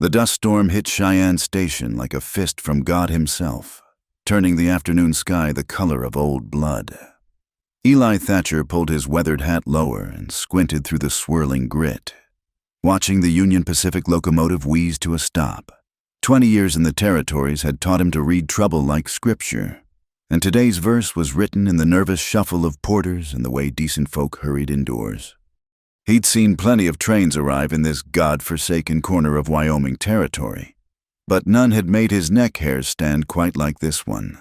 The dust storm hit Cheyenne Station like a fist from God himself, turning the afternoon sky the color of old blood. Eli Thatcher pulled his weathered hat lower and squinted through the swirling grit, watching the Union Pacific locomotive wheeze to a stop. 20 years in the territories had taught him to read trouble like scripture, and today's verse was written in the nervous shuffle of porters and the way decent folk hurried indoors. He'd seen plenty of trains arrive in this God-forsaken corner of Wyoming territory, but none had made his neck hairs stand quite like this one.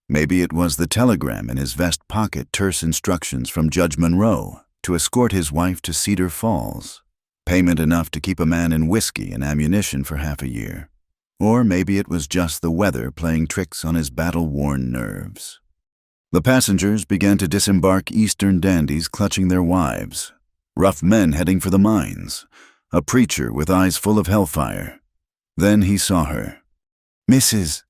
Maybe it was the telegram in his vest pocket, terse instructions from Judge Monroe to escort his wife to Cedar Falls, payment enough to keep a man in whiskey and ammunition for half a year. Or maybe it was just the weather playing tricks on his battle-worn nerves. The passengers began to disembark Eastern dandies clutching their wives, rough men heading for the mines, a preacher with eyes full of hellfire. Then he saw her. Mrs.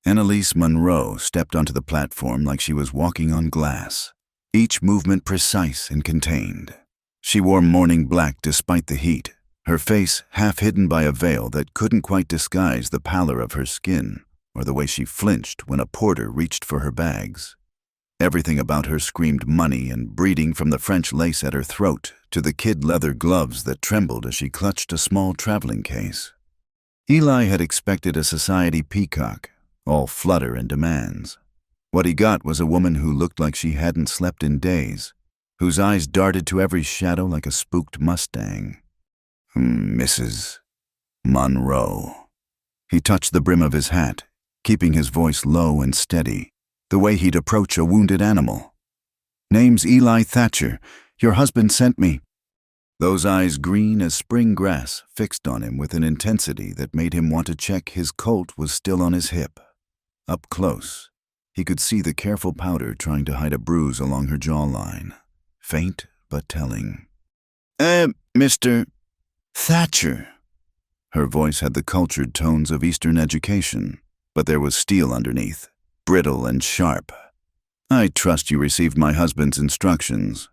Annalise Monroe stepped onto the platform like she was walking on glass, each movement precise and contained. She wore mourning black despite the heat, her face half hidden by a veil that couldn't quite disguise the pallor of her skin or the way she flinched when a porter reached for her bags. Everything about her screamed money and breeding, from the French lace at her throat to the kid leather gloves that trembled as she clutched a small traveling case. Eli had expected a society peacock, all flutter and demands. What he got was a woman who looked like she hadn't slept in days, whose eyes darted to every shadow like a spooked Mustang. Mrs. Monroe. He touched the brim of his hat, keeping his voice low and steady, the way he'd approach a wounded animal. Name's Eli Thatcher. Your husband sent me. Those eyes, green as spring grass, fixed on him with an intensity that made him want to check his Colt was still on his hip. Up close, he could see the careful powder trying to hide a bruise along her jawline, faint but telling. Mr. Thatcher. Her voice had the cultured tones of Eastern education, but there was steel underneath, brittle and sharp. I trust you received my husband's instructions.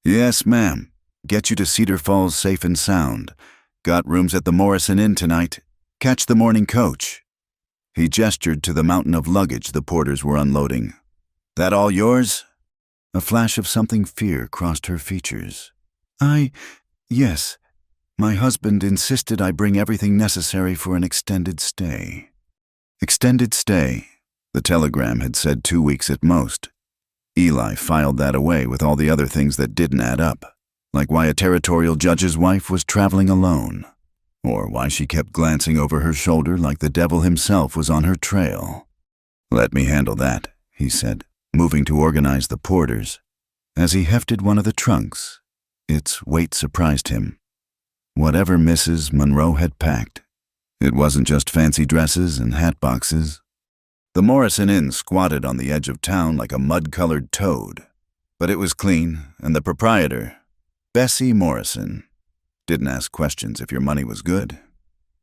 Yes, ma'am. Get you to Cedar Falls safe and sound. Got rooms at the Morrison Inn tonight. Catch the morning coach. He gestured to the mountain of luggage the porters were unloading. That all yours? A flash of something fear crossed her features. Yes. My husband insisted I bring everything necessary for an extended stay. Extended stay. The telegram had said 2 weeks at most. Eli filed that away with all the other things that didn't add up, like why a territorial judge's wife was traveling alone, or why she kept glancing over her shoulder like the devil himself was on her trail. Let me handle that, he said, moving to organize the porters. As he hefted one of the trunks, its weight surprised him. Whatever Mrs. Monroe had packed, it wasn't just fancy dresses and hat boxes. The Morrison Inn squatted on the edge of town like a mud-colored toad, but it was clean, and the proprietor, Bessie Morrison, didn't ask questions if your money was good.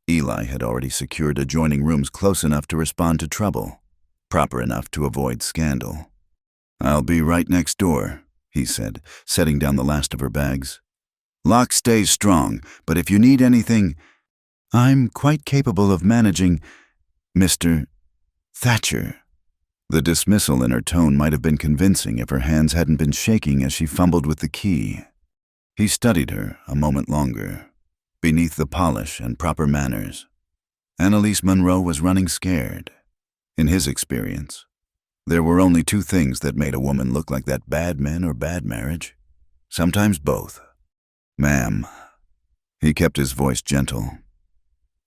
Eli had already secured adjoining rooms close enough to respond to trouble, proper enough to avoid scandal. I'll be right next door, he said, setting down the last of her bags. Lock stays strong, but if you need anything, I'm quite capable of managing, Mr. Thatcher. The dismissal in her tone might have been convincing if her hands hadn't been shaking as she fumbled with the key. He studied her a moment longer, beneath the polish and proper manners. Annalise Monroe was running scared. In his experience, there were only 2 things that made a woman look like that: bad men or bad marriage. Sometimes both. Ma'am. He kept his voice gentle.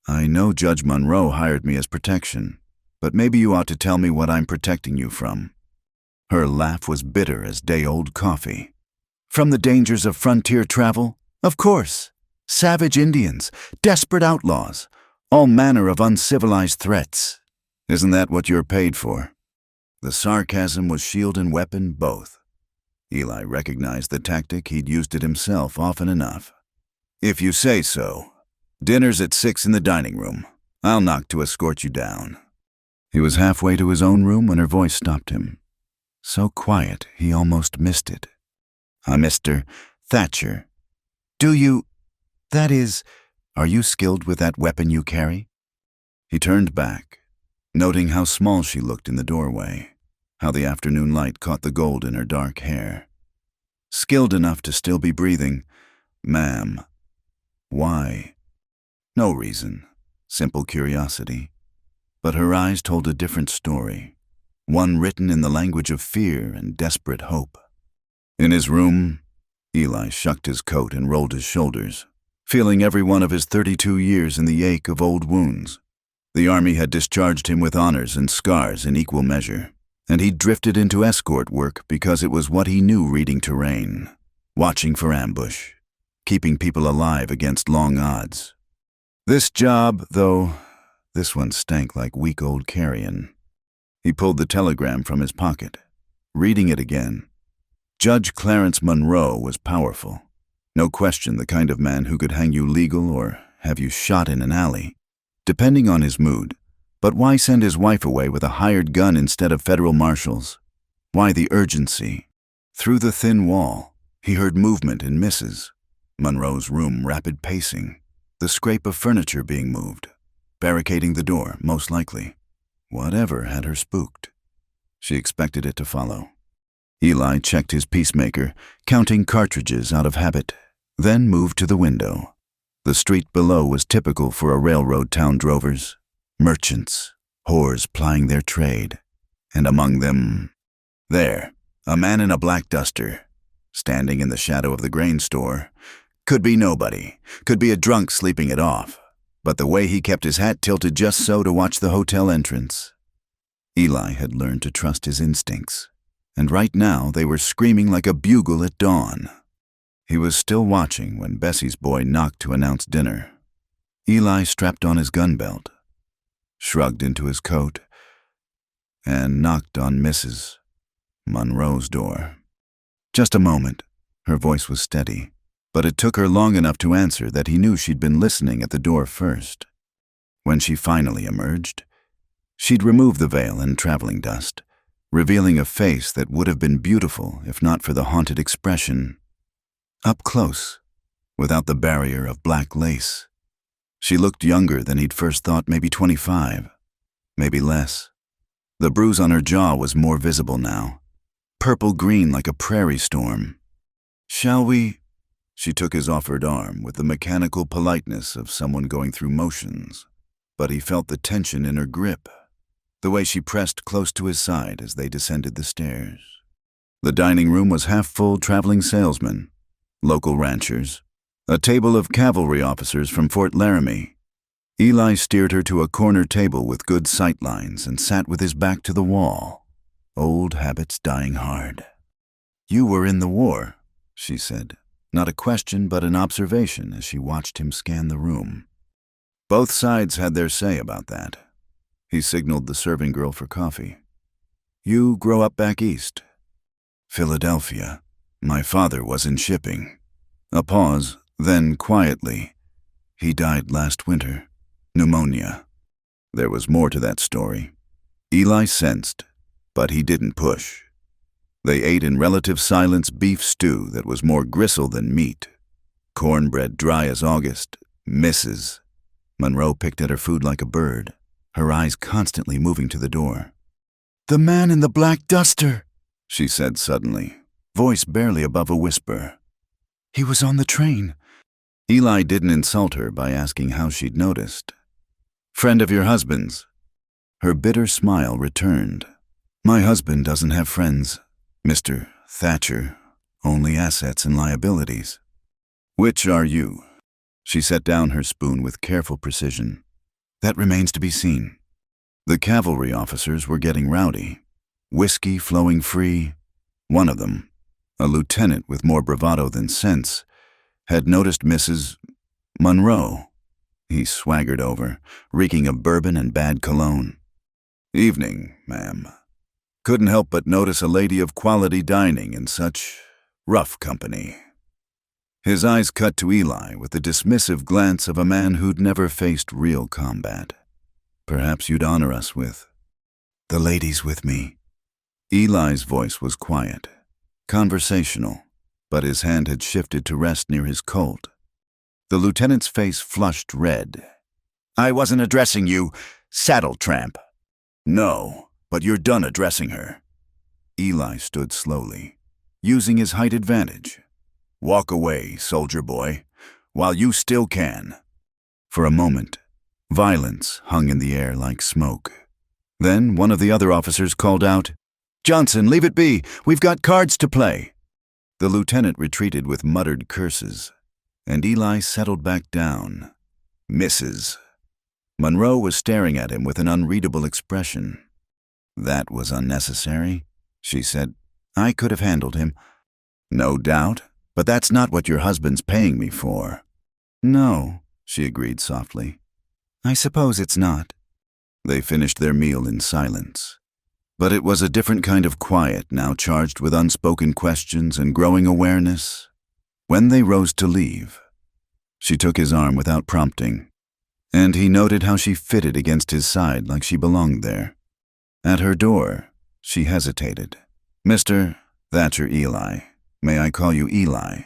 I know Judge Monroe hired me as protection, but maybe you ought to tell me what I'm protecting you from. Her laugh was bitter as day-old coffee. From the dangers of frontier travel? Of course. Savage Indians, desperate outlaws, all manner of uncivilized threats. Isn't that what you're paid for? The sarcasm was shield and weapon both. Eli recognized the tactic. He'd used it himself often enough. If you say so. Dinner's at 6 in the dining room. I'll knock to escort you down. He was halfway to his own room when her voice stopped him. So quiet, he almost missed it. Mr. Thatcher. That is, "Are you skilled with that weapon you carry?" He turned back, noting how small she looked in the doorway, how the afternoon light caught the gold in her dark hair. "Skilled enough to still be breathing, ma'am." "Why?" "No reason. Simple curiosity." But her eyes told a different story, one written in the language of fear and desperate hope. In his room, Eli shucked his coat and rolled his shoulders, feeling every one of his 32 years in the ache of old wounds. The army had discharged him with honors and scars in equal measure, and he drifted into escort work because it was what he knew, reading terrain, watching for ambush, keeping people alive against long odds. This job, though, this one stank like week old carrion. He pulled the telegram from his pocket, reading it again. Judge Clarence Monroe was powerful. No question the kind of man who could hang you legal or have you shot in an alley, depending on his mood. But why send his wife away with a hired gun instead of federal marshals? Why the urgency? Through the thin wall, he heard movement in Mrs. Monroe's room, rapid pacing, the scrape of furniture being moved, barricading the door, most likely. Whatever had her spooked? She expected it to follow. Eli checked his peacemaker, counting cartridges out of habit, then moved to the window. The street below was typical for a railroad town: drovers, merchants, whores plying their trade. And among them, there, a man in a black duster, standing in the shadow of the grain store. Could be nobody, could be a drunk sleeping it off, but the way he kept his hat tilted just so to watch the hotel entrance. Eli had learned to trust his instincts, and right now they were screaming like a bugle at dawn. He was still watching when Bessie's boy knocked to announce dinner. Eli strapped on his gun belt, shrugged into his coat, and knocked on Mrs. Monroe's door. Just a moment. Her voice was steady, but it took her long enough to answer that he knew she'd been listening at the door first. When she finally emerged, she'd removed the veil and traveling dust, revealing a face that would have been beautiful if not for the haunted expression. Up close, without the barrier of black lace, she looked younger than he'd first thought, maybe 25, maybe less. The bruise on her jaw was more visible now, purple-green like a prairie storm. "Shall we?" She took his offered arm with the mechanical politeness of someone going through motions, but he felt the tension in her grip, the way she pressed close to his side as they descended the stairs. The dining room was half full: traveling salesmen, local ranchers, a table of cavalry officers from Fort Laramie. Eli steered her to a corner table with good sight lines and sat with his back to the wall, old habits dying hard. "You were in the war," she said. Not a question, but an observation as she watched him scan the room. Both sides had their say about that. He signaled the serving girl for coffee. "You grow up back east?" "Philadelphia. My father was in shipping." A pause, then quietly, "He died last winter. Pneumonia." There was more to that story. Eli sensed, but he didn't push. They ate in relative silence beef stew that was more gristle than meat. Cornbread dry as August. Mrs. Monroe picked at her food like a bird, her eyes constantly moving to the door. "The man in the black duster," she said suddenly, voice barely above a whisper. "He was on the train." Eli didn't insult her by asking how she'd noticed. "Friend of your husband's?" Her bitter smile returned. "My husband doesn't have friends, Mr. Thatcher, only assets and liabilities." "Which are you?" She set down her spoon with careful precision. "That remains to be seen." The cavalry officers were getting rowdy, whiskey flowing free. One of them, a lieutenant with more bravado than sense, had noticed Mrs. Monroe. He swaggered over, reeking of bourbon and bad cologne. "Evening, ma'am. Couldn't help but notice a lady of quality dining in such rough company." His eyes cut to Eli with the dismissive glance of a man who'd never faced real combat. "Perhaps you'd honor us with—" "The lady's with me." Eli's voice was quiet, conversational, but his hand had shifted to rest near his Colt. The lieutenant's face flushed red. "I wasn't addressing you, saddle tramp." "No, but you're done addressing her." Eli stood slowly, using his height advantage. "Walk away, soldier boy, while you still can." For a moment, violence hung in the air like smoke. Then one of the other officers called out, "Johnson, leave it be. We've got cards to play." The lieutenant retreated with muttered curses, and Eli settled back down. Misses. Monroe was staring at him with an unreadable expression. "That was unnecessary," she said. "I could have handled him." "No doubt, but that's not what your husband's paying me for." "No," she agreed softly. "I suppose it's not." They finished their meal in silence. But it was a different kind of quiet, now charged with unspoken questions and growing awareness. When they rose to leave, she took his arm without prompting, and he noted how she fitted against his side like she belonged there. At her door, she hesitated. "Mr. Thatcher Eli, may I call you Eli?"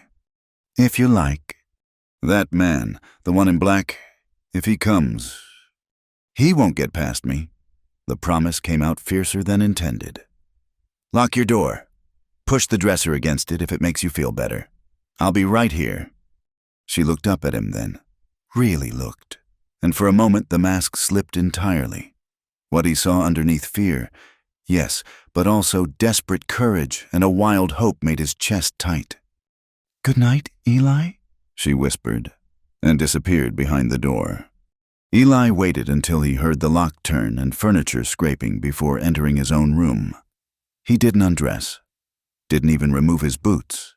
"If you like." "That man, the one in black, if he comes, he won't get past me." The promise came out fiercer than intended. "Lock your door. Push the dresser against it if it makes you feel better. I'll be right here." She looked up at him then, really looked, and for a moment the mask slipped entirely. What he saw underneath fear, yes, but also desperate courage and a wild hope made his chest tight. "Good night, Eli," she whispered, and disappeared behind the door. Eli waited until he heard the lock turn and furniture scraping before entering his own room. He didn't undress, didn't even remove his boots.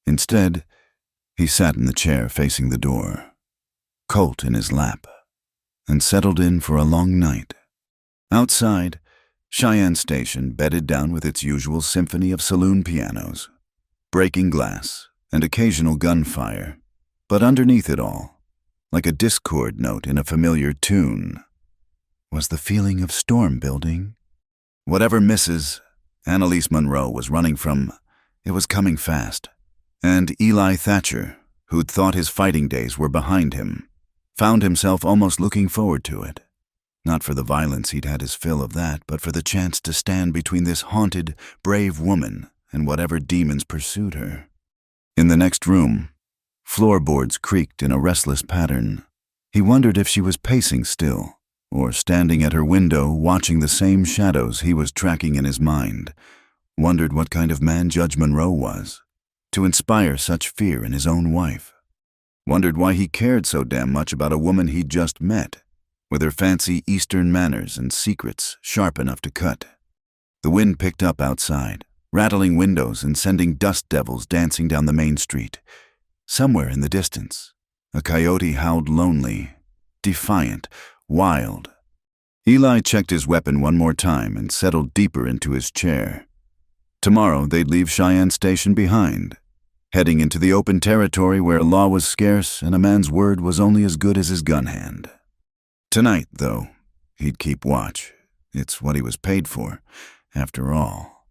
Instead, he sat in the chair facing the door, Colt in his lap, and settled in for a long night. Outside, Cheyenne Station bedded down with its usual symphony of saloon pianos, breaking glass, and occasional gunfire. But underneath it all, like a discord note in a familiar tune, was the feeling of storm building. Whatever Mrs. Annalise Monroe was running from, it was coming fast. And Eli Thatcher, who'd thought his fighting days were behind him, found himself almost looking forward to it. Not for the violence he'd had his fill of that, but for the chance to stand between this haunted, brave woman and whatever demons pursued her. In the next room, floorboards creaked in a restless pattern. He wondered if she was pacing still, or standing at her window watching the same shadows he was tracking in his mind. Wondered what kind of man Judge Monroe was, to inspire such fear in his own wife. Wondered why he cared so damn much about a woman he'd just met, with her fancy Eastern manners and secrets sharp enough to cut. The wind picked up outside, rattling windows and sending dust devils dancing down the main street. Somewhere in the distance, a coyote howled lonely, defiant, wild. Eli checked his weapon one more time and settled deeper into his chair. Tomorrow they'd leave Cheyenne Station behind, heading into the open territory where law was scarce and a man's word was only as good as his gun hand. Tonight, though, he'd keep watch. It's what he was paid for, after all.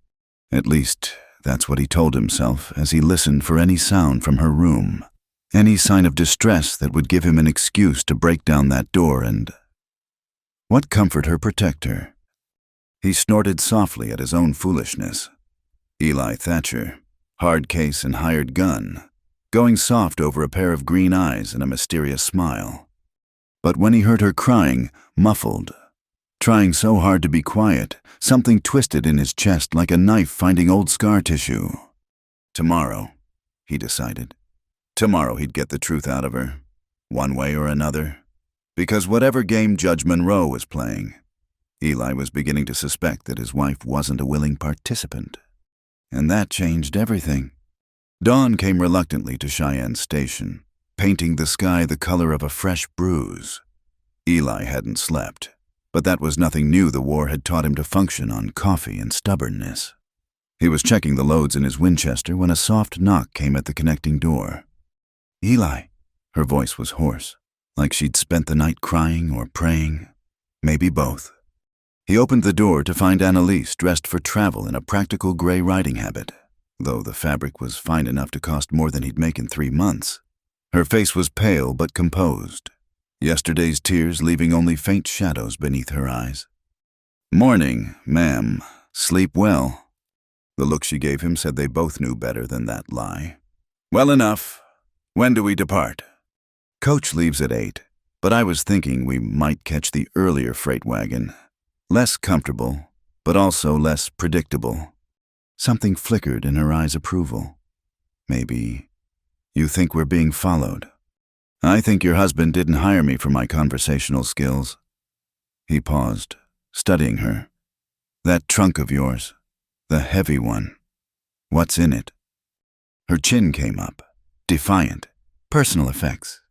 At least, that's what he told himself as he listened for any sound from her room, any sign of distress that would give him an excuse to break down that door and... What comfort her protect her? He snorted softly at his own foolishness. Eli Thatcher, hard case and hired gun, going soft over a pair of green eyes and a mysterious smile. But when he heard her crying, muffled, trying so hard to be quiet, something twisted in his chest like a knife finding old scar tissue. Tomorrow, he decided. Tomorrow he'd get the truth out of her, one way or another. Because whatever game Judge Monroe was playing, Eli was beginning to suspect that his wife wasn't a willing participant. And that changed everything. Dawn came reluctantly to Cheyenne Station, painting the sky the color of a fresh bruise. Eli hadn't slept, but that was nothing new. The war had taught him to function on coffee and stubbornness. He was checking the loads in his Winchester when a soft knock came at the connecting door. "Eli." Her voice was hoarse, like she'd spent the night crying or praying, maybe both. He opened the door to find Annalise dressed for travel in a practical gray riding habit, though the fabric was fine enough to cost more than he'd make in 3 months. Her face was pale but composed, yesterday's tears leaving only faint shadows beneath her eyes. "Morning, ma'am. Sleep well." The look she gave him said they both knew better than that lie. "Well enough. When do we depart?" "Coach leaves at 8, but I was thinking we might catch the earlier freight wagon. Less comfortable, but also less predictable." Something flickered in her eyes' approval. "Maybe you think we're being followed?" "I think your husband didn't hire me for my conversational skills." He paused, studying her. "That trunk of yours, the heavy one, what's in it?" Her chin came up, defiant. "Personal effects."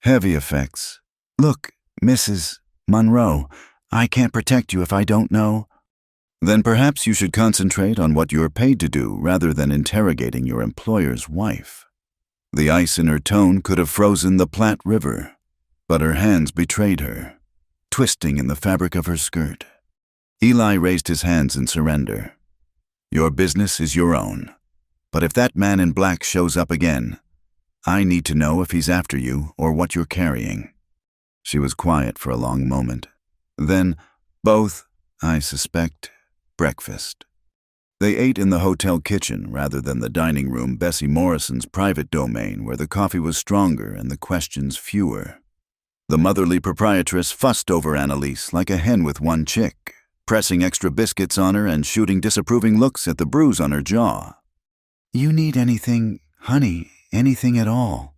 "Heavy effects. Look, Mrs. Monroe, I can't protect you if I don't know." "Then perhaps you should concentrate on what you're paid to do rather than interrogating your employer's wife." The ice in her tone could have frozen the Platte River, but her hands betrayed her, twisting in the fabric of her skirt. Eli raised his hands in surrender. "Your business is your own, but if that man in black shows up again, I need to know if he's after you or what you're carrying." She was quiet for a long moment. Then, "Both, I suspect, breakfast." They ate in the hotel kitchen rather than the dining room, Bessie Morrison's private domain, where the coffee was stronger and the questions fewer. The motherly proprietress fussed over Annalise like a hen with one chick, pressing extra biscuits on her and shooting disapproving looks at the bruise on her jaw. "You need anything, honey, anything at all,"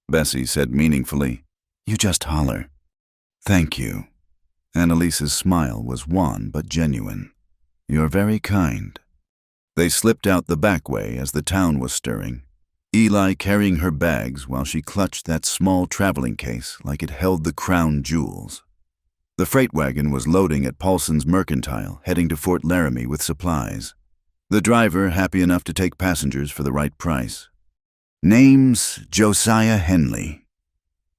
Bessie said meaningfully. "You just holler." "Thank you." Annalise's smile was wan but genuine. "You're very kind." They slipped out the back way as the town was stirring, Eli carrying her bags while she clutched that small traveling case like it held the crown jewels. The freight wagon was loading at Paulson's Mercantile, heading to Fort Laramie with supplies. The driver happy enough to take passengers for the right price. "Name's Josiah Henley,"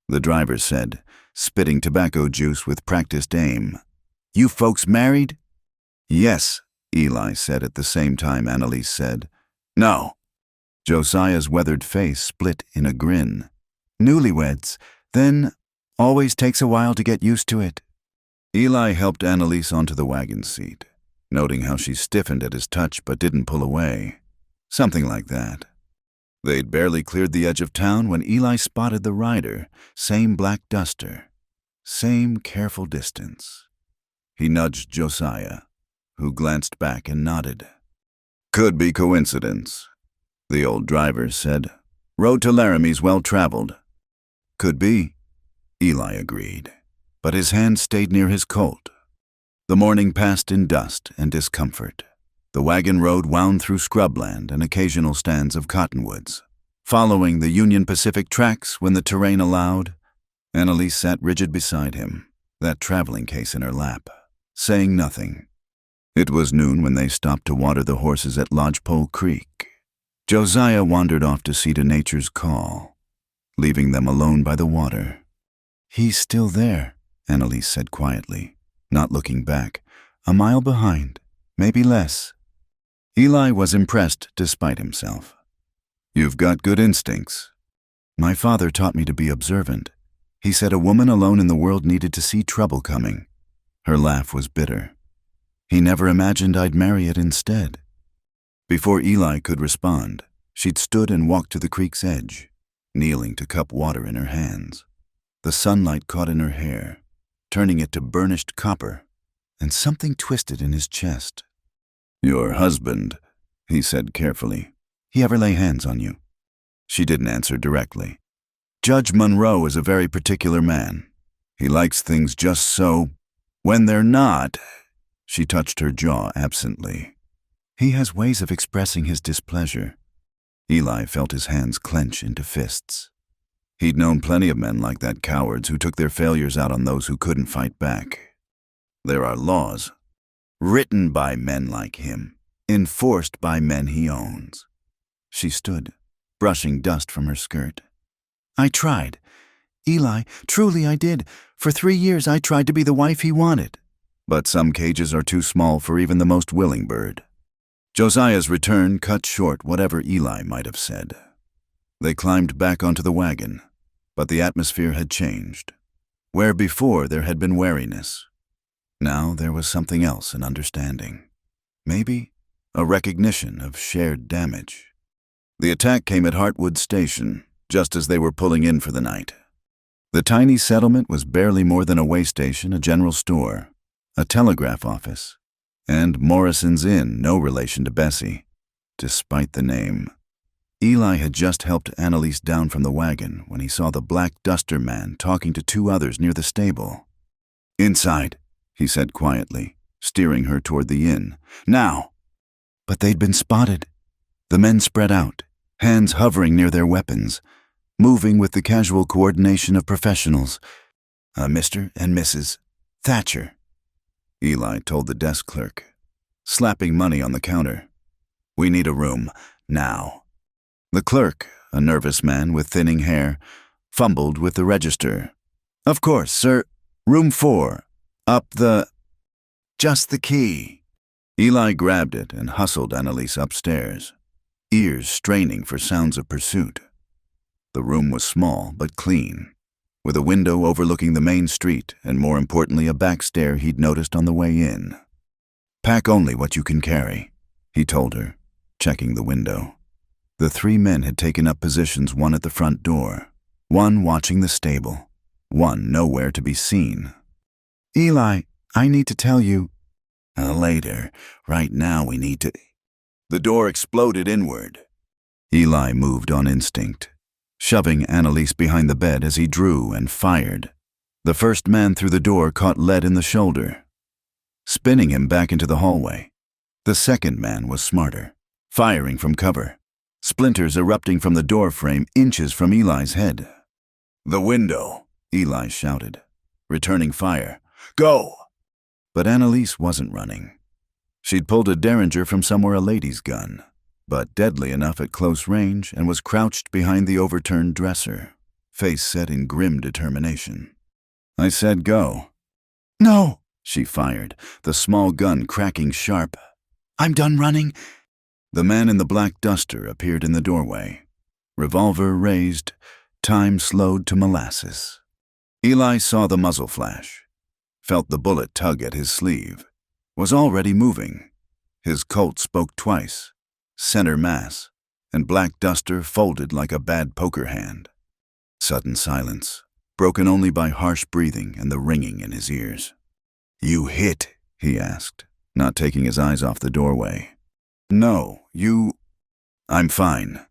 the driver said, spitting tobacco juice with practiced aim. "You folks married?" "Yes," Eli said at the same time Annalise said, "No." Josiah's weathered face split in a grin. "Newlyweds, then always takes a while to get used to it." Eli helped Annalise onto the wagon seat, noting how she stiffened at his touch but didn't pull away. Something like that. They'd barely cleared the edge of town when Eli spotted the rider, same black duster, same careful distance. He nudged Josiah, who glanced back and nodded. "Could be coincidence," the old driver said. "Road to Laramie's well-traveled." "Could be," Eli agreed, but his hand stayed near his Colt. The morning passed in dust and discomfort. The wagon road wound through scrubland and occasional stands of cottonwoods. Following the Union Pacific tracks when the terrain allowed, Annalise sat rigid beside him, that traveling case in her lap, saying nothing. It was noon when they stopped to water the horses at Lodgepole Creek. Josiah wandered off to see to nature's call, leaving them alone by the water. "He's still there," Annalise said quietly, not looking back. "A mile behind, maybe less." Eli was impressed despite himself. "You've got good instincts." "My father taught me to be observant. He said a woman alone in the world needed to see trouble coming." Her laugh was bitter. "He never imagined I'd marry it instead." Before Eli could respond, she'd stood and walked to the creek's edge, kneeling to cup water in her hands. The sunlight caught in her hair, turning it to burnished copper, and something twisted in his chest. "Your husband," he said carefully. "He ever lay hands on you?" She didn't answer directly. "Judge Monroe is a very particular man. He likes things just so. When they're not," she touched her jaw absently. "He has ways of expressing his displeasure." Eli felt his hands clench into fists. He'd known plenty of men like that, cowards who took their failures out on those who couldn't fight back. There are laws, written by men like him, enforced by men he owns. She stood, brushing dust from her skirt. "I tried. Eli, truly I did. For 3 years I tried to be the wife he wanted. But some cages are too small for even the most willing bird." Josiah's return cut short whatever Eli might have said. They climbed back onto the wagon, But the atmosphere had changed. Where before there had been wariness, now there was something else, an understanding. Maybe a recognition of shared damage. The attack came at Hartwood Station, just as they were pulling in for the night. The tiny settlement was barely more than a way station, a general store, a telegraph office, and Morrison's Inn, no relation to Bessie, despite the name. Eli had just helped Annalise down from the wagon when he saw the black duster man talking to two others near the stable. "Inside," he said quietly, steering her toward the inn. "Now!" But they'd been spotted. The men spread out, hands hovering near their weapons, moving with the casual coordination of professionals. Mr. and Mrs. Thatcher," Eli told the desk clerk, slapping money on the counter. "We need a room, now." The clerk, a nervous man with thinning hair, fumbled with the register. "Of course, sir. Room 4. Up the—" "Just the key." Eli grabbed it and hustled Annalise upstairs, ears straining for sounds of pursuit. The room was small but clean, with a window overlooking the main street and, more importantly, a back stair he'd noticed on the way in. "Pack only what you can carry," he told her, checking the window. The three men had taken up positions, one at the front door, one watching the stable, one nowhere to be seen. "Eli, I need to tell you—" "Later. Right now we need to—" The door exploded inward. Eli moved on instinct, shoving Annalise behind the bed as he drew and fired. The first man through the door caught lead in the shoulder, spinning him back into the hallway. The second man was smarter, firing from cover, splinters erupting from the door frame inches from Eli's head. "The window," Eli shouted, returning fire. "Go!" But Annalise wasn't running. She'd pulled a derringer from somewhere, a lady's gun, but deadly enough at close range, and was crouched behind the overturned dresser, face set in grim determination. "I said go." "No," she fired, the small gun cracking sharp. "I'm done running." The man in the black duster appeared in the doorway, revolver raised, time slowed to molasses. Eli saw the muzzle flash, felt the bullet tug at his sleeve, was already moving. His Colt spoke twice, center mass, and black duster folded like a bad poker hand. Sudden silence, broken only by harsh breathing and the ringing in his ears. "You hit?" he asked, not taking his eyes off the doorway. "No, you—" "I'm fine."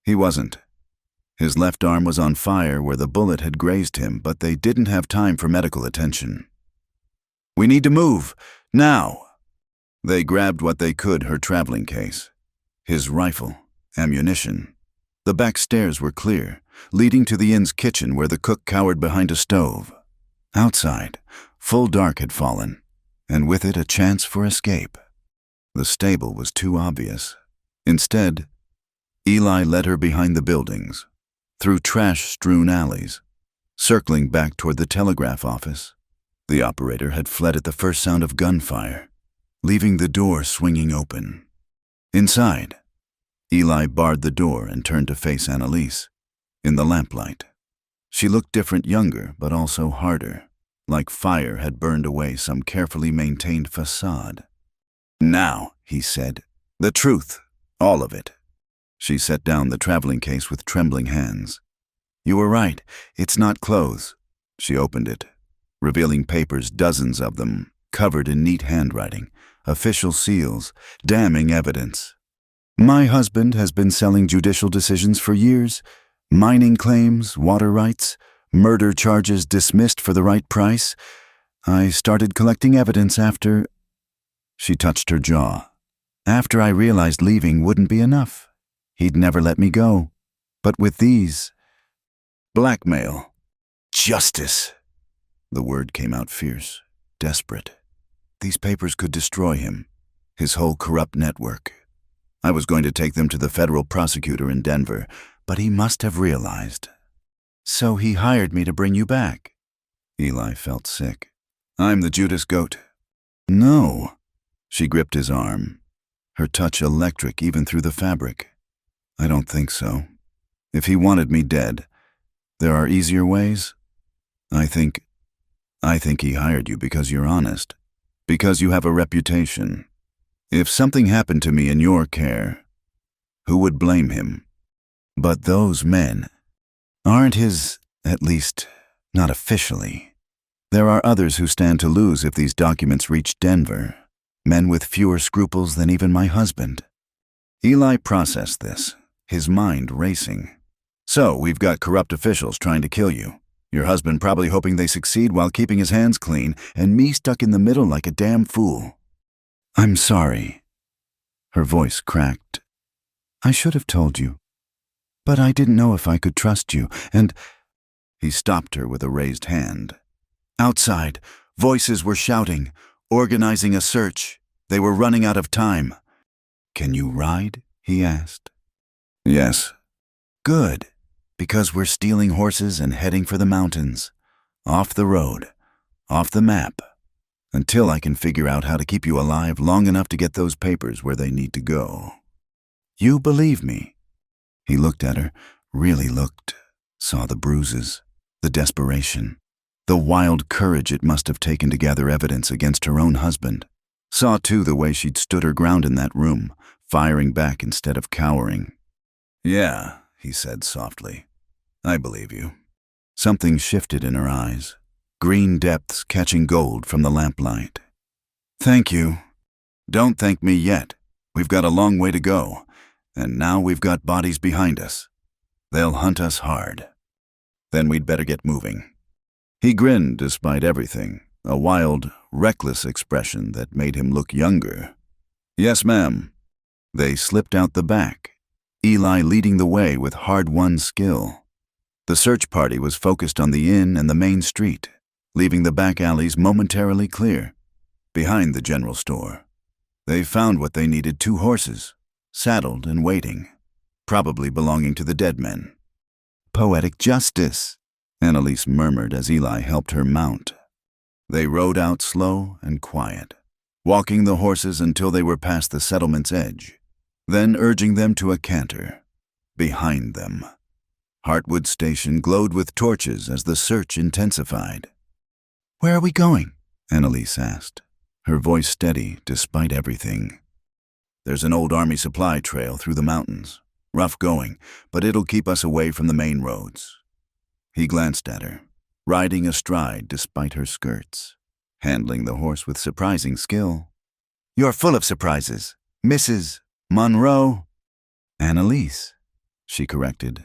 He wasn't. His left arm was on fire where the bullet had grazed him, but they didn't have time for medical attention. "We need to move, now." They grabbed what they could, her traveling case, his rifle, ammunition. The back stairs were clear, leading to the inn's kitchen where the cook cowered behind a stove. Outside, full dark had fallen, and with it a chance for escape. The stable was too obvious. Instead, Eli led her behind the buildings, through trash-strewn alleys, circling back toward the telegraph office. The operator had fled at the first sound of gunfire, leaving the door swinging open. Inside, Eli barred the door and turned to face Annalise. In the lamplight, she looked different, younger, but also harder, like fire had burned away some carefully maintained facade. "Now," he said, "the truth, all of it." She set down the traveling case with trembling hands. "You were right, it's not clothes." She opened it, revealing papers, dozens of them, covered in neat handwriting, official seals, damning evidence. "My husband has been selling judicial decisions for years, mining claims, water rights, murder charges dismissed for the right price. I started collecting evidence after—" She touched her jaw. "After I realized leaving wouldn't be enough. He'd never let me go. But with these—" "Blackmail." "Justice." The word came out fierce, desperate. These papers could destroy him, his whole corrupt network. I was going to take them to the federal prosecutor in Denver, but he must have realized. "So he hired me to bring you back." Eli felt sick. "I'm the Judas goat." "No." She gripped his arm, her touch electric even through the fabric. "I don't think so. If he wanted me dead, There are easier ways? I think he hired you because you're honest, because you have a reputation. If something happened to me in your care, who would blame him? But those men aren't his, at least, not officially. There are others who stand to lose if these documents reach Denver, men with fewer scruples than even my husband. Eli processed this, his mind racing. So, we've got corrupt officials trying to kill you. Your husband probably hoping they succeed while keeping his hands clean, and me stuck in the middle like a damn fool. I'm sorry. Her voice cracked. I should have told you. But I didn't know if I could trust you, and... He stopped her with a raised hand. Outside, voices were shouting, organizing a search. They were running out of time. Can you ride? He asked. Yes. Good, because we're stealing horses and heading for the mountains. Off the road, off the map, until I can figure out how to keep you alive long enough to get those papers where they need to go. You believe me? He looked at her, really looked, saw the bruises, the desperation, the wild courage it must have taken to gather evidence against her own husband. Saw, too, the way she'd stood her ground in that room, firing back instead of cowering. Yeah, he said softly. I believe you. Something shifted in her eyes, green depths catching gold from the lamplight. Thank you. Don't thank me yet. We've got a long way to go, and now we've got bodies behind us. They'll hunt us hard. Then we'd better get moving. He grinned despite everything, a wild, reckless expression that made him look younger. Yes, ma'am. They slipped out the back, Eli leading the way with hard-won skill. The search party was focused on the inn and the main street, leaving the back alleys momentarily clear. Behind the general store, they found what they needed: 2 horses, saddled and waiting, probably belonging to the dead men. Poetic justice, Annalise murmured as Eli helped her mount. They rode out slow and quiet, walking the horses until they were past the settlement's edge, then urging them to a canter. Behind them, Heartwood Station glowed with torches as the search intensified. Where are we going? Annalise asked, her voice steady despite everything. There's an old army supply trail through the mountains. Rough going, but it'll keep us away from the main roads. He glanced at her, riding astride despite her skirts, handling the horse with surprising skill. You're full of surprises, Mrs. Monroe. Annalise, she corrected.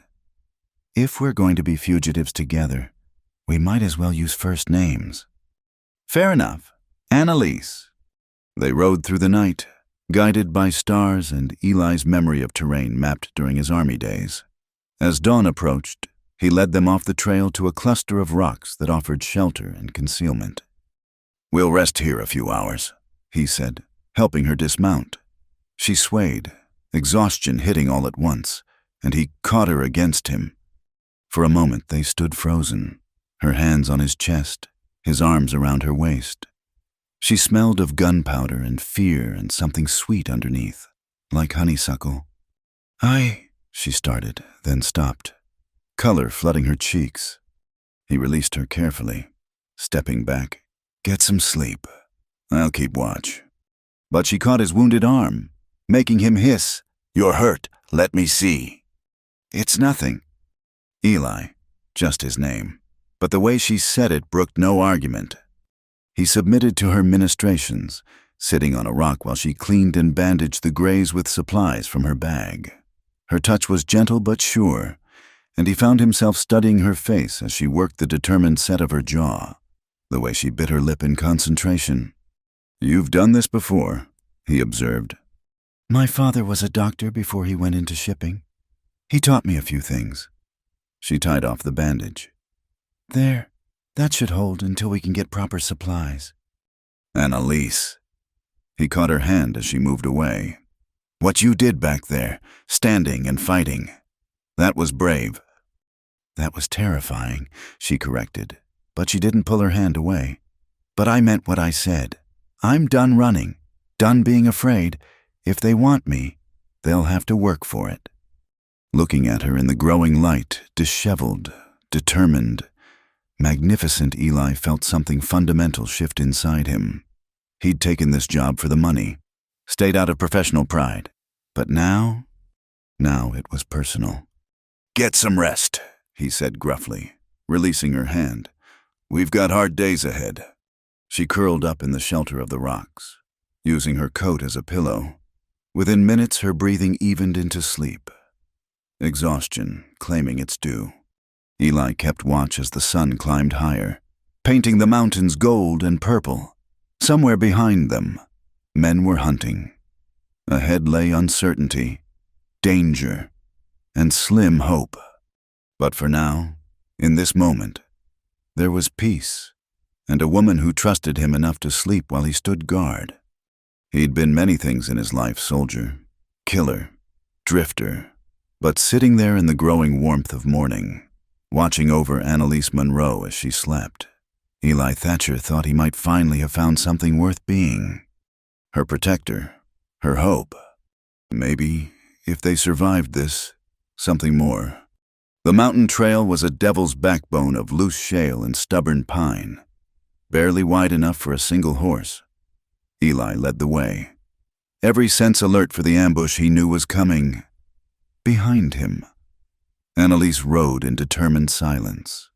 If we're going to be fugitives together, we might as well use first names. Fair enough. Annalise. They rode through the night, guided by stars and Eli's memory of terrain mapped during his army days. As dawn approached, he led them off the trail to a cluster of rocks that offered shelter and concealment. We'll rest here a few hours, he said, helping her dismount. She swayed, exhaustion hitting all at once, and he caught her against him. For a moment they stood frozen, her hands on his chest, his arms around her waist. She smelled of gunpowder and fear and something sweet underneath, like honeysuckle. She started, then stopped, color flooding her cheeks. He released her carefully, stepping back. Get some sleep. I'll keep watch. But she caught his wounded arm, making him hiss. You're hurt. Let me see. It's nothing. Eli, just his name. But the way she said it brooked no argument. He submitted to her ministrations, sitting on a rock while she cleaned and bandaged the graze with supplies from her bag. Her touch was gentle but sure, and he found himself studying her face as she worked the determined set of her jaw, the way she bit her lip in concentration. You've done this before, he observed. My father was a doctor before he went into shipping. He taught me a few things. She tied off the bandage. There, that should hold until we can get proper supplies. Annalise. He caught her hand as she moved away. What you did back there, standing and fighting, that was brave. That was terrifying, she corrected, but she didn't pull her hand away. But I meant what I said. I'm done running, done being afraid. If they want me, they'll have to work for it. Looking at her in the growing light, disheveled, Determined, magnificent, Eli felt something fundamental shift inside him. He'd taken this job for the money, stayed out of professional pride. But now it was personal. "Get some rest," he said gruffly, releasing her hand. "We've got hard days ahead." She curled up in the shelter of the rocks, using her coat as a pillow. Within minutes, her breathing evened into sleep, exhaustion claiming its due. Eli kept watch as the sun climbed higher, painting the mountains gold and purple. Somewhere behind them, men were hunting. Ahead lay uncertainty, danger, and slim hope. But for now, in this moment, there was peace, and a woman who trusted him enough to sleep while he stood guard. He'd been many things in his life: soldier, killer, drifter. But sitting there in the growing warmth of morning, watching over Annalise Monroe as she slept, Eli Thatcher thought he might finally have found something worth being. Her protector, her hope. Maybe, if they survived this, something more. The mountain trail was a devil's backbone of loose shale and stubborn pine, barely wide enough for a single horse. Eli led the way, every sense alert for the ambush he knew was coming. Behind him, Annalise rode in determined silence,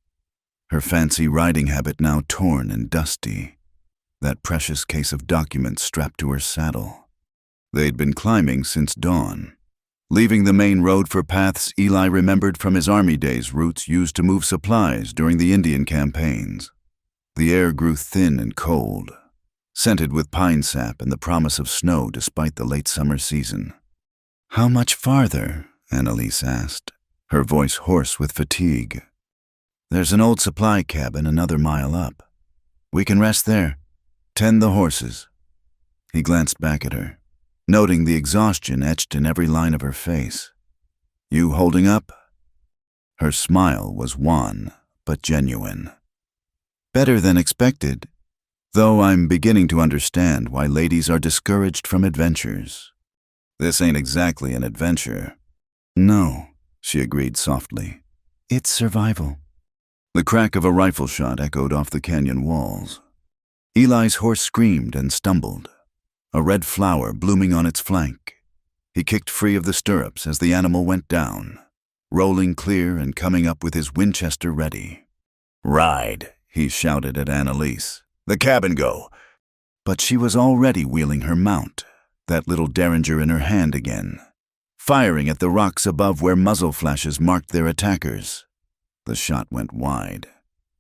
her fancy riding habit now torn and dusty, that precious case of documents strapped to her saddle. They'd been climbing since dawn, leaving the main road for paths Eli remembered from his army days, routes used to move supplies during the Indian campaigns. The air grew thin and cold, scented with pine sap and the promise of snow despite the late summer season. "How much farther?" Annalise asked, her voice hoarse with fatigue. "There's an old supply cabin another mile up. We can rest there, tend the horses." He glanced back at her, noting the exhaustion etched in every line of her face. "You holding up?" Her smile was wan, but genuine. "Better than expected, though I'm beginning to understand why ladies are discouraged from adventures." "This ain't exactly an adventure." "No," she agreed softly. "It's survival." The crack of a rifle shot echoed off the canyon walls. Eli's horse screamed and stumbled, a red flower blooming on its flank. He kicked free of the stirrups as the animal went down, rolling clear and coming up with his Winchester ready. "Ride," he shouted at Annalise. "The cabin go." But she was already wheeling her mount, that little derringer in her hand again, firing at the rocks above where muzzle flashes marked their attackers. The shot went wide,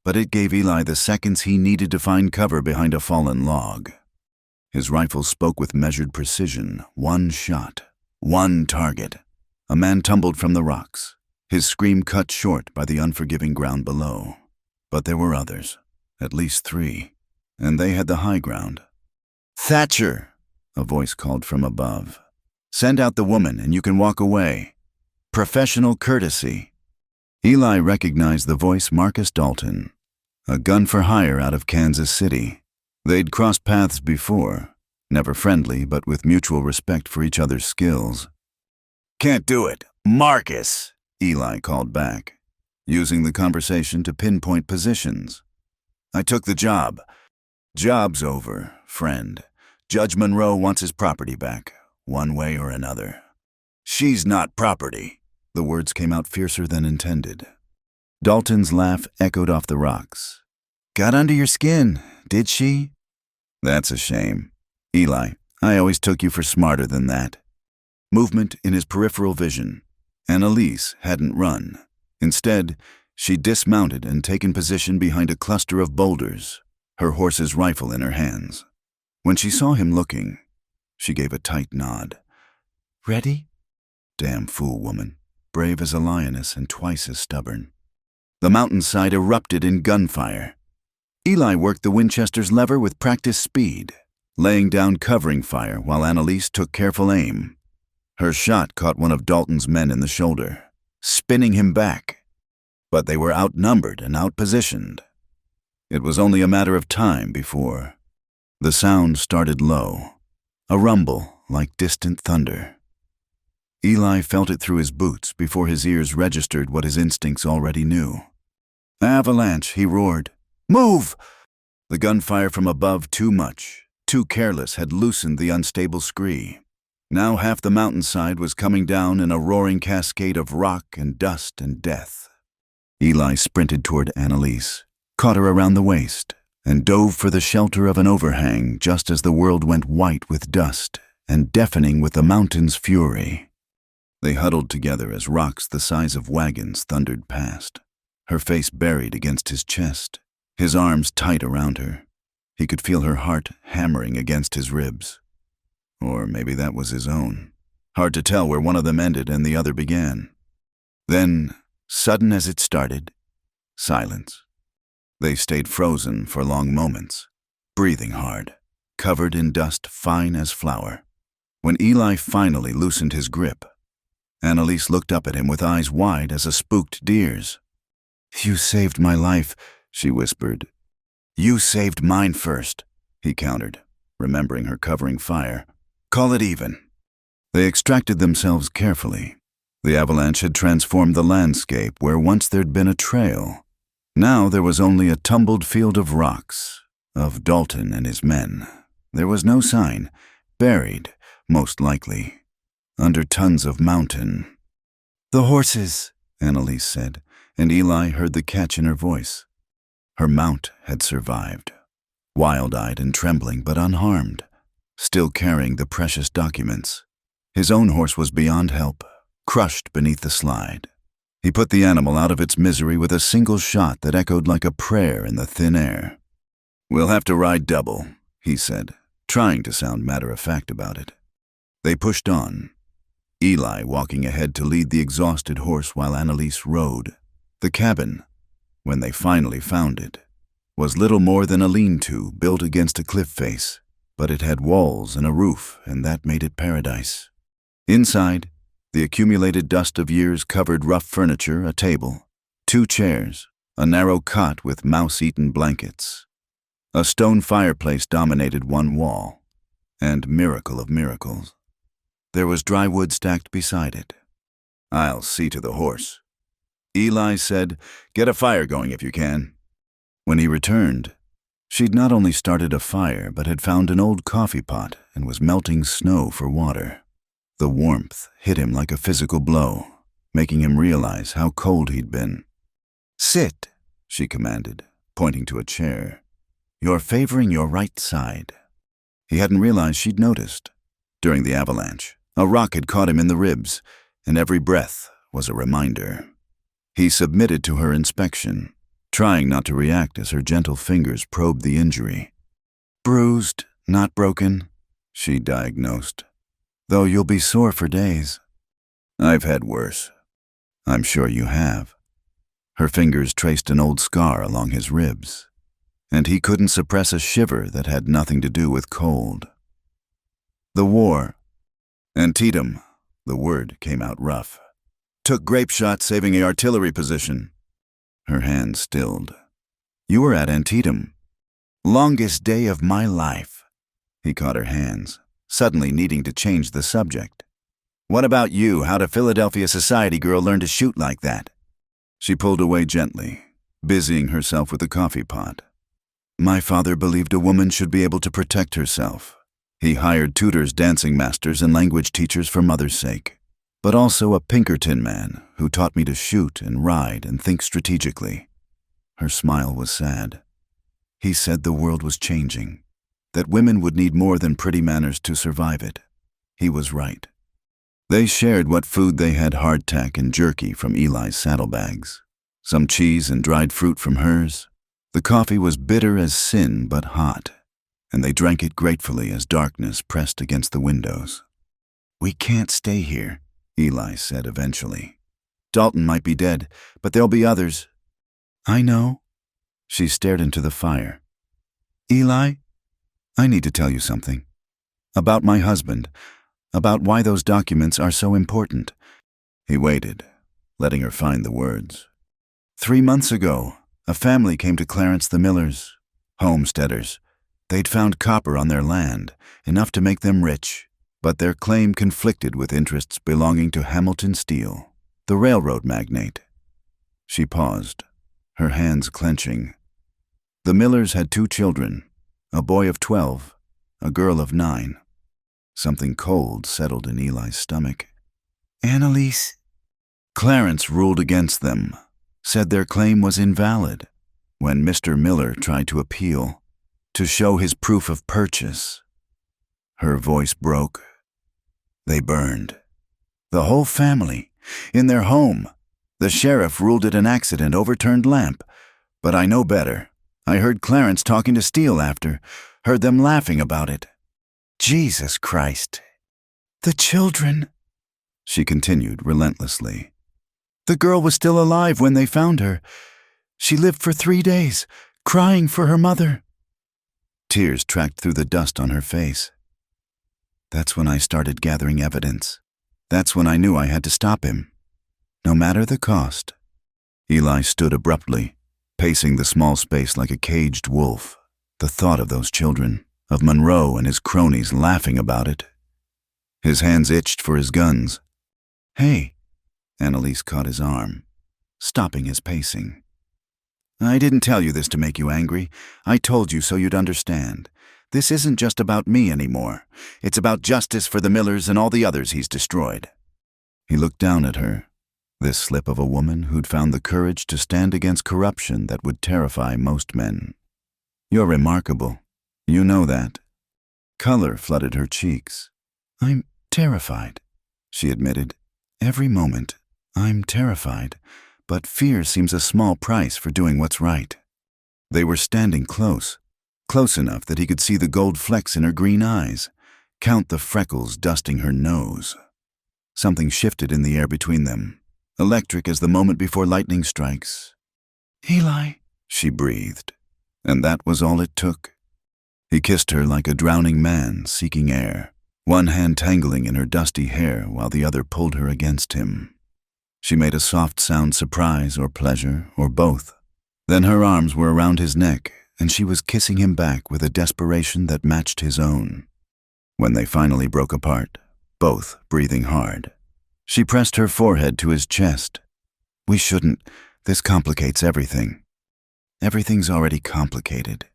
but it gave Eli the seconds he needed to find cover behind a fallen log. His rifle spoke with measured precision. One shot, one target. A man tumbled from the rocks, his scream cut short by the unforgiving ground below. But there were others, at least 3, and they had the high ground. "Thatcher," a voice called from above. "Send out the woman and you can walk away. Professional courtesy." Eli recognized the voice. Marcus Dalton, a gun for hire out of Kansas City. They'd crossed paths before, never friendly but with mutual respect for each other's skills. "Can't do it, Marcus," Eli called back, using the conversation to pinpoint positions. "I took the job." "Job's over, friend. Judge Monroe wants his property back, one way or another." "She's not property." The words came out fiercer than intended. Dalton's laugh echoed off the rocks. "Got under your skin, did she?" "That's a shame. Eli, I always took you for smarter than that." Movement in his peripheral vision. Annalise hadn't run. Instead, she dismounted and taken position behind a cluster of boulders, her horse's rifle in her hands. When she saw him looking, she gave a tight nod. "Ready?" "Damn fool woman, brave as a lioness and twice as stubborn." The mountainside erupted in gunfire. Eli worked the Winchester's lever with practiced speed, laying down covering fire while Annalise took careful aim. Her shot caught one of Dalton's men in the shoulder, spinning him back. But they were outnumbered and outpositioned. It was only a matter of time before the sound started low, a rumble like distant thunder. Eli felt it through his boots before his ears registered what his instincts already knew. Avalanche, he roared. Move! The gunfire from above, too much, too careless, had loosened the unstable scree. Now half the mountainside was coming down in a roaring cascade of rock and dust and death. Eli sprinted toward Annalise, caught her around the waist, and dove for the shelter of an overhang just as the world went white with dust and deafening with the mountain's fury. They huddled together as rocks the size of wagons thundered past, her face buried against his chest, his arms tight around her. He could feel her heart hammering against his ribs. Or maybe that was his own. Hard to tell where one of them ended and the other began. Then, sudden as it started, silence. They stayed frozen for long moments, breathing hard, covered in dust fine as flour. When Eli finally loosened his grip, Annalise looked up at him with eyes wide as a spooked deer's. "You saved my life," she whispered. "You saved mine first," he countered, remembering her covering fire. "Call it even." They extracted themselves carefully. The avalanche had transformed the landscape where once there'd been a trail. Now there was only a tumbled field of rocks, of Dalton and his men. There was no sign, buried, most likely, under tons of mountain. "The horses," Annalise said, and Eli heard the catch in her voice. Her mount had survived, wild-eyed and trembling but unharmed, still carrying the precious documents. His own horse was beyond help, crushed beneath the slide. He put the animal out of its misery with a single shot that echoed like a prayer in the thin air. "We'll have to ride double," he said, trying to sound matter-of-fact about it. They pushed on, Eli walking ahead to lead the exhausted horse while Annalise rode. The cabin, when they finally found it, was little more than a lean-to built against a cliff face, but it had walls and a roof, and that made it paradise. Inside, the accumulated dust of years covered rough furniture, a table, 2 chairs, a narrow cot with mouse-eaten blankets. A stone fireplace dominated one wall, and miracle of miracles, there was dry wood stacked beside it. "I'll see to the horse." Eli said, "Get a fire going if you can." When he returned, she'd not only started a fire but had found an old coffee pot and was melting snow for water. The warmth hit him like a physical blow, making him realize how cold he'd been. "Sit," she commanded, pointing to a chair. "You're favoring your right side." He hadn't realized she'd noticed. During the avalanche, a rock had caught him in the ribs, and every breath was a reminder. He submitted to her inspection, trying not to react as her gentle fingers probed the injury. "Bruised, not broken," she diagnosed, "though you'll be sore for days." "I've had worse." "I'm sure you have." Her fingers traced an old scar along his ribs, and he couldn't suppress a shiver that had nothing to do with cold. "The war." "Antietam," the word came out rough. "Took grape shot saving a artillery position." Her hand stilled. "You were at Antietam." "Longest day of my life." He caught her hands, suddenly needing to change the subject. "What about you? How'd a Philadelphia society girl learn to shoot like that?" She pulled away gently, busying herself with the coffee pot. "My father believed a woman should be able to protect herself. He hired tutors, dancing masters, and language teachers for mother's sake, but also a Pinkerton man who taught me to shoot and ride and think strategically." Her smile was sad. "He said the world was changing, that women would need more than pretty manners to survive it. He was right." They shared what food they had: hardtack and jerky from Eli's saddlebags, some cheese and dried fruit from hers. The coffee was bitter as sin but hot, and they drank it gratefully as darkness pressed against the windows. "We can't stay here," Eli said eventually. "Dalton might be dead, but there'll be others." "I know." She stared into the fire. "Eli, I need to tell you something. About my husband, about why those documents are so important." He waited, letting her find the words. 3 months ago, a family came to Clarence the Millers, homesteaders. They'd found copper on their land, enough to make them rich, but their claim conflicted with interests belonging to Hamilton Steel, the railroad magnate. She paused, her hands clenching. The Millers had 2 children, a boy of 12, a girl of 9. Something cold settled in Eli's stomach. Annalise. Clarence ruled against them, said their claim was invalid. When Mr. Miller tried to appeal, to show his proof of purchase, her voice broke. They burned. The whole family, in their home. The sheriff ruled it an accident, overturned lamp. But I know better. I heard Clarence talking to Steele after, heard them laughing about it. Jesus Christ. The children, she continued relentlessly. The girl was still alive when they found her. She lived for 3 days, crying for her mother. Tears tracked through the dust on her face. That's when I started gathering evidence. That's when I knew I had to stop him. No matter the cost. Eli stood abruptly, pacing the small space like a caged wolf. The thought of those children, of Monroe and his cronies laughing about it. His hands itched for his guns. Hey, Annalise caught his arm, stopping his pacing. I didn't tell you this to make you angry. I told you so you'd understand. This isn't just about me anymore. It's about justice for the Millers and all the others he's destroyed. He looked down at her, this slip of a woman who'd found the courage to stand against corruption that would terrify most men. You're remarkable. You know that. Color flooded her cheeks. I'm terrified, she admitted. Every moment, I'm terrified, but fear seems a small price for doing what's right. They were standing close enough that he could see the gold flecks in her green eyes, count the freckles dusting her nose. Something shifted in the air between them, electric as the moment before lightning strikes. Eli, she breathed, and that was all it took. He kissed her like a drowning man seeking air, one hand tangling in her dusty hair while the other pulled her against him. She made a soft sound, surprise or pleasure, or both. Then her arms were around his neck, and she was kissing him back with a desperation that matched his own. When they finally broke apart, both breathing hard, she pressed her forehead to his chest. We shouldn't. This complicates everything. Everything's already complicated.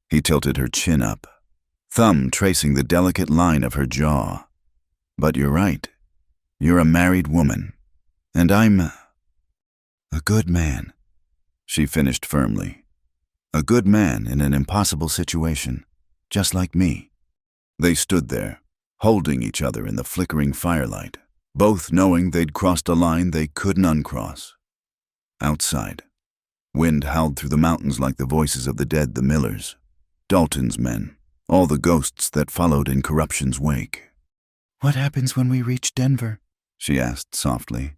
He tilted her chin up, thumb tracing the delicate line of her jaw. But you're right. You're a married woman. And I'm a good man, she finished firmly. A good man in an impossible situation, just like me. They stood there, holding each other in the flickering firelight, both knowing they'd crossed a line they couldn't uncross. Outside, wind howled through the mountains like the voices of the dead, the Millers, Dalton's men, all the ghosts that followed in corruption's wake. What happens when we reach Denver? She asked softly.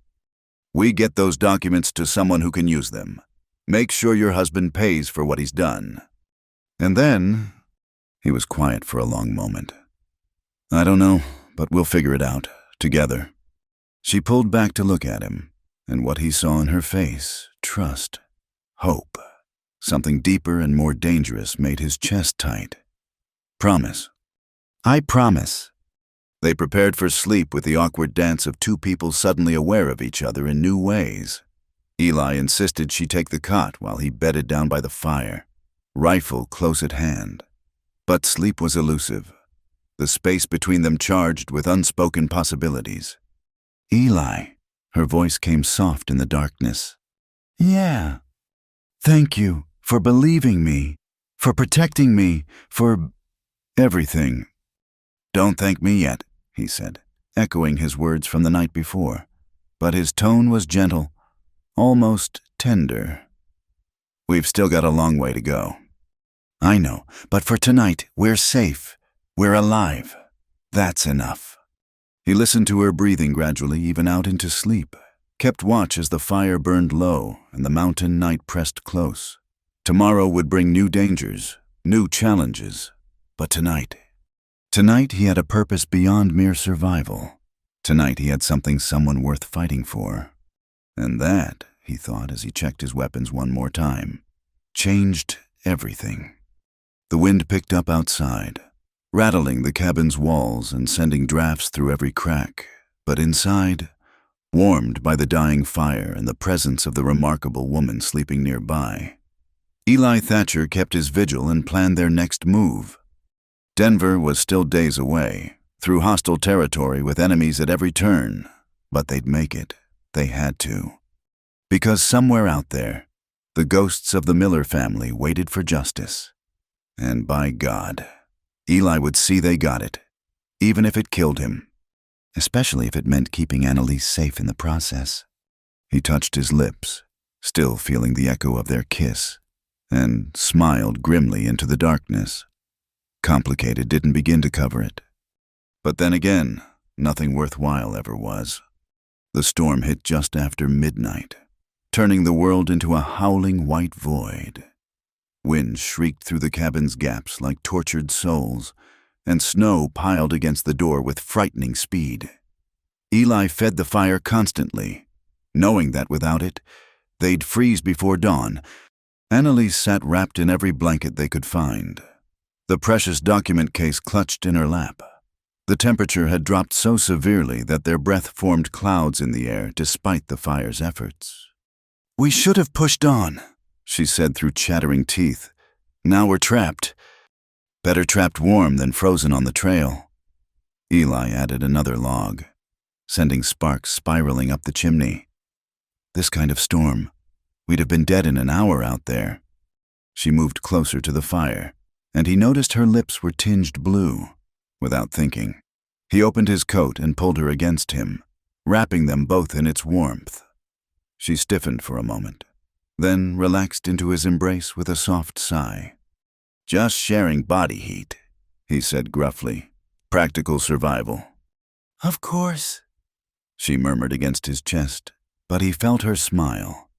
We get those documents to someone who can use them. Make sure your husband pays for what he's done. And then, he was quiet for a long moment. I don't know, but we'll figure it out, together. She pulled back to look at him, and what he saw in her face, trust, hope, something deeper and more dangerous made his chest tight. Promise. I promise. They prepared for sleep with the awkward dance of 2 people suddenly aware of each other in new ways. Eli insisted she take the cot while he bedded down by the fire, rifle close at hand. But sleep was elusive, the space between them charged with unspoken possibilities. Eli, her voice came soft in the darkness. Yeah. Thank you for believing me, for protecting me, for everything. Don't thank me yet, he said, echoing his words from the night before. But his tone was gentle, almost tender. We've still got a long way to go. I know, but for tonight, we're safe. We're alive. That's enough. He listened to her breathing gradually, even out into sleep, kept watch as the fire burned low and the mountain night pressed close. Tomorrow would bring new dangers, new challenges, but tonight he had a purpose beyond mere survival. Tonight he had someone worth fighting for. And that, he thought as he checked his weapons one more time, changed everything. The wind picked up outside, rattling the cabin's walls and sending drafts through every crack, but inside, warmed by the dying fire and the presence of the remarkable woman sleeping nearby. Eli Thatcher kept his vigil and planned their next move. Denver was still days away, through hostile territory with enemies at every turn, but they'd make it. They had to. Because somewhere out there, the ghosts of the Miller family waited for justice. And by God, Eli would see they got it, even if it killed him, especially if it meant keeping Annalise safe in the process. He touched his lips, still feeling the echo of their kiss, and smiled grimly into the darkness. Complicated didn't begin to cover it. But then again, nothing worthwhile ever was. The storm hit just after midnight, turning the world into a howling white void. Wind shrieked through the cabin's gaps like tortured souls, and snow piled against the door with frightening speed. Eli fed the fire constantly, knowing that without it, they'd freeze before dawn. Annalise sat wrapped in every blanket they could find, the precious document case clutched in her lap. The temperature had dropped so severely that their breath formed clouds in the air despite the fire's efforts. "We should have pushed on," she said through chattering teeth. "Now we're trapped. Better trapped warm than frozen on the trail." Eli added another log, sending sparks spiraling up the chimney. "This kind of storm, we'd have been dead in an hour out there." She moved closer to the fire, and he noticed her lips were tinged blue. Without thinking, he opened his coat and pulled her against him, wrapping them both in its warmth. She stiffened for a moment, then relaxed into his embrace with a soft sigh. "Just sharing body heat," he said gruffly. "Practical survival." "Of course," she murmured against his chest, but he felt her smile.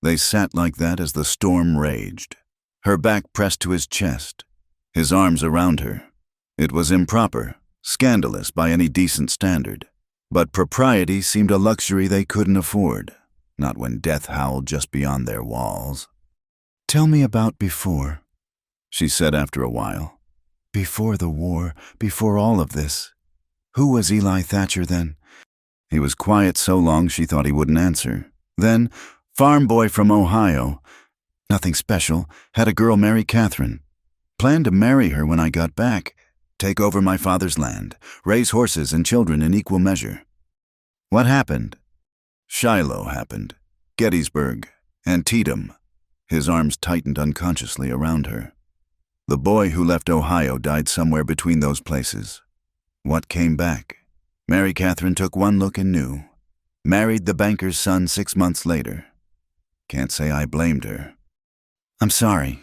They sat like that as the storm raged, her back pressed to his chest, his arms around her. It was improper, scandalous by any decent standard, but propriety seemed a luxury they couldn't afford, not when death howled just beyond their walls. "Tell me about before," she said after a while. "Before the war, before all of this. Who was Eli Thatcher then?" He was quiet so long she thought he wouldn't answer. Then, "Farm boy from Ohio. Nothing special. Had a girl marry Catherine. Planned to marry her when I got back. Take over my father's land. Raise horses and children in equal measure." "What happened?" "Shiloh happened. Gettysburg. Antietam." His arms tightened unconsciously around her. "The boy who left Ohio died somewhere between those places. What came back? Mary Catherine took one look and knew. Married the banker's son 6 months later. Can't say I blamed her." "I'm sorry."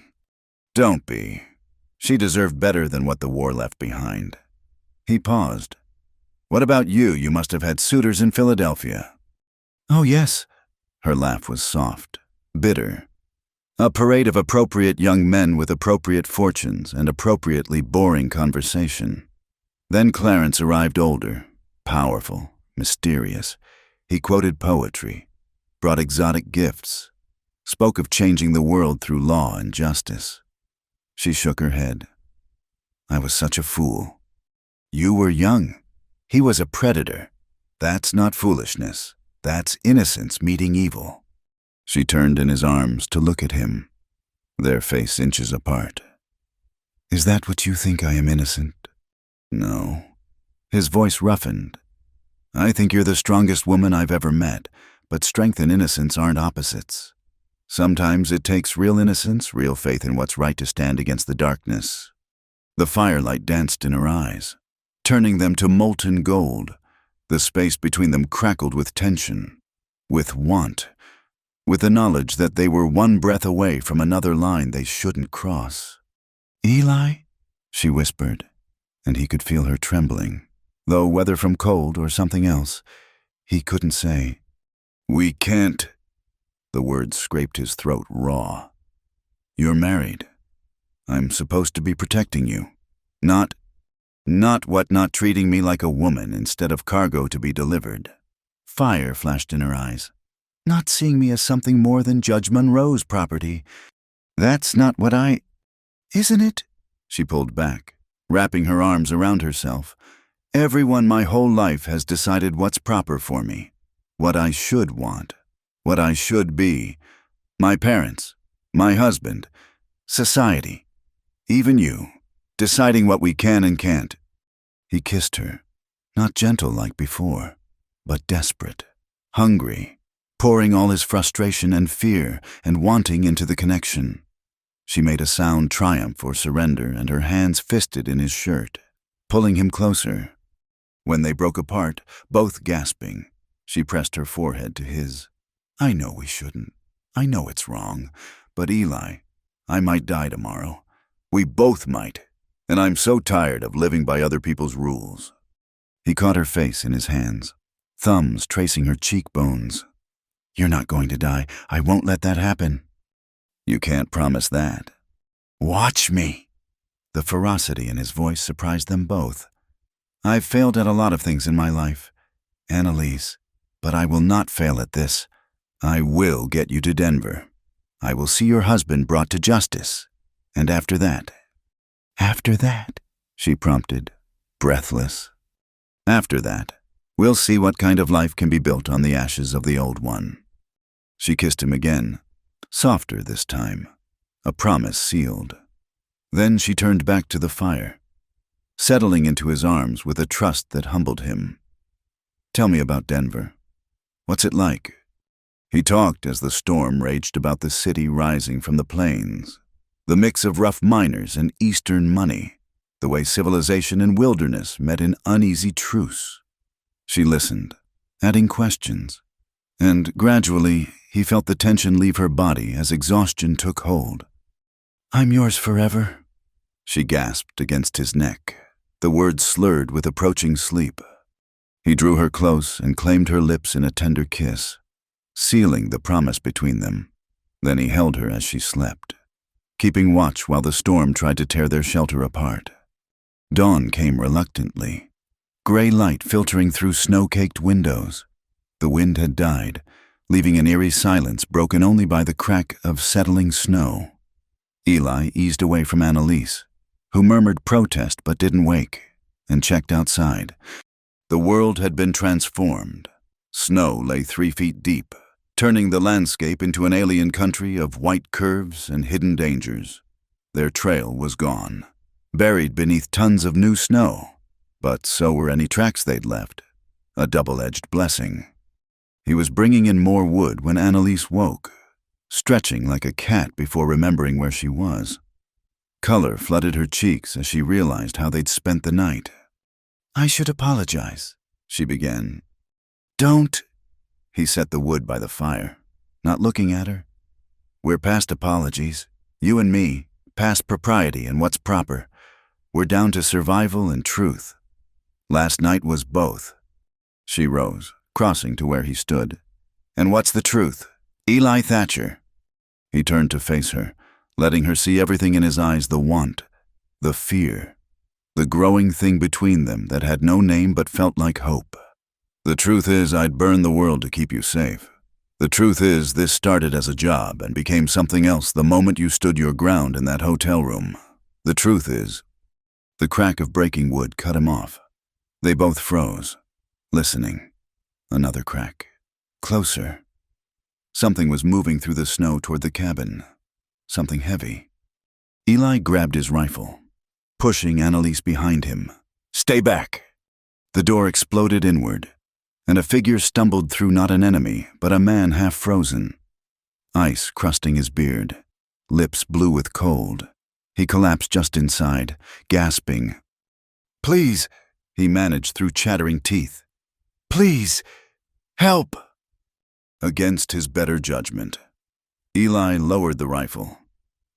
"Don't be. She deserved better than what the war left behind." He paused. "What about you? You must have had suitors in Philadelphia." "Oh, yes." Her laugh was soft, bitter. A parade of appropriate young men with appropriate fortunes and appropriately boring conversation. Then Clarence arrived older, powerful, mysterious. He quoted poetry, brought exotic gifts, spoke of changing the world through law and justice. She shook her head. "I was such a fool." "You were young. He was a predator. That's not foolishness. That's innocence meeting evil." She turned in his arms to look at him, their face inches apart. "Is that what you think I am, innocent?" "No." His voice roughened. "I think you're the strongest woman I've ever met, but strength and innocence aren't opposites. Sometimes it takes real innocence, real faith in what's right to stand against the darkness." The firelight danced in her eyes, turning them to molten gold. The space between them crackled with tension, with want, with the knowledge that they were one breath away from another line they shouldn't cross. "Eli?" she whispered, and he could feel her trembling, though whether from cold or something else, he couldn't say. "We can't." The words scraped his throat raw. "You're married. I'm supposed to be protecting you. Not treating me like a woman instead of cargo to be delivered." Fire flashed in her eyes. "Not seeing me as something more than Judge Monroe's property. That's not what I—" "Isn't it?" She pulled back, wrapping her arms around herself. "Everyone my whole life has decided what's proper for me. What I should want. What I should be. My parents. My husband. Society. Even you. Deciding what we can and can't. He kissed her. Not gentle like before, but desperate. Hungry. Pouring all his frustration and fear and wanting into the connection. She made a sound triumph or surrender, and her hands fisted in his shirt, pulling him closer. When they broke apart, both gasping, she pressed her forehead to his. I know we shouldn't. I know it's wrong. But Eli, I might die tomorrow. We both might. And I'm so tired of living by other people's rules. He caught her face in his hands, thumbs tracing her cheekbones. You're not going to die. I won't let that happen. You can't promise that. Watch me. The ferocity in his voice surprised them both. I've failed at a lot of things in my life, Annalise, but I will not fail at this. I will get you to Denver. I will see your husband brought to justice. And after that? After that, she prompted, breathless. After that, we'll see what kind of life can be built on the ashes of the old one. She kissed him again, softer this time, a promise sealed. Then she turned back to the fire, settling into his arms with a trust that humbled him. Tell me about Denver. What's it like? He talked as the storm raged about the city rising from the plains, the mix of rough miners and Eastern money, the way civilization and wilderness met in uneasy truce. She listened, adding questions, and gradually he felt the tension leave her body as exhaustion took hold. I'm yours forever, she gasped against his neck, the words slurred with approaching sleep. He drew her close and claimed her lips in a tender kiss, sealing the promise between them. Then he held her as she slept, keeping watch while the storm tried to tear their shelter apart. Dawn came reluctantly, gray light filtering through snow-caked windows. The wind had died, leaving an eerie silence broken only by the crack of settling snow. Eli eased away from Annalise, who murmured protest but didn't wake, and checked outside. The world had been transformed. Snow lay 3 feet deep, turning the landscape into an alien country of white curves and hidden dangers. Their trail was gone, buried beneath tons of new snow, but so were any tracks they'd left, a double-edged blessing. He was bringing in more wood when Annalise woke, stretching like a cat before remembering where she was. Color flooded her cheeks as she realized how they'd spent the night. I should apologize, she began. Don't. He set the wood by the fire, not looking at her. We're past apologies, you and me, past propriety and what's proper. We're down to survival and truth. Last night was both. She rose, crossing to where he stood. And what's the truth? Eli Thatcher. He turned to face her, letting her see everything in his eyes, the want, the fear, the growing thing between them that had no name but felt like hope. The truth is, I'd burn the world to keep you safe. The truth is, this started as a job and became something else the moment you stood your ground in that hotel room. The truth is, the crack of breaking wood cut him off. They both froze, listening. Another crack. Closer. Something was moving through the snow toward the cabin. Something heavy. Eli grabbed his rifle, pushing Annalise behind him. Stay back! The door exploded inward, and a figure stumbled through, not an enemy, but a man half frozen. Ice crusting his beard, lips blue with cold. He collapsed just inside, gasping. Please, he managed through chattering teeth. Please, help! Against his better judgment, Eli lowered the rifle.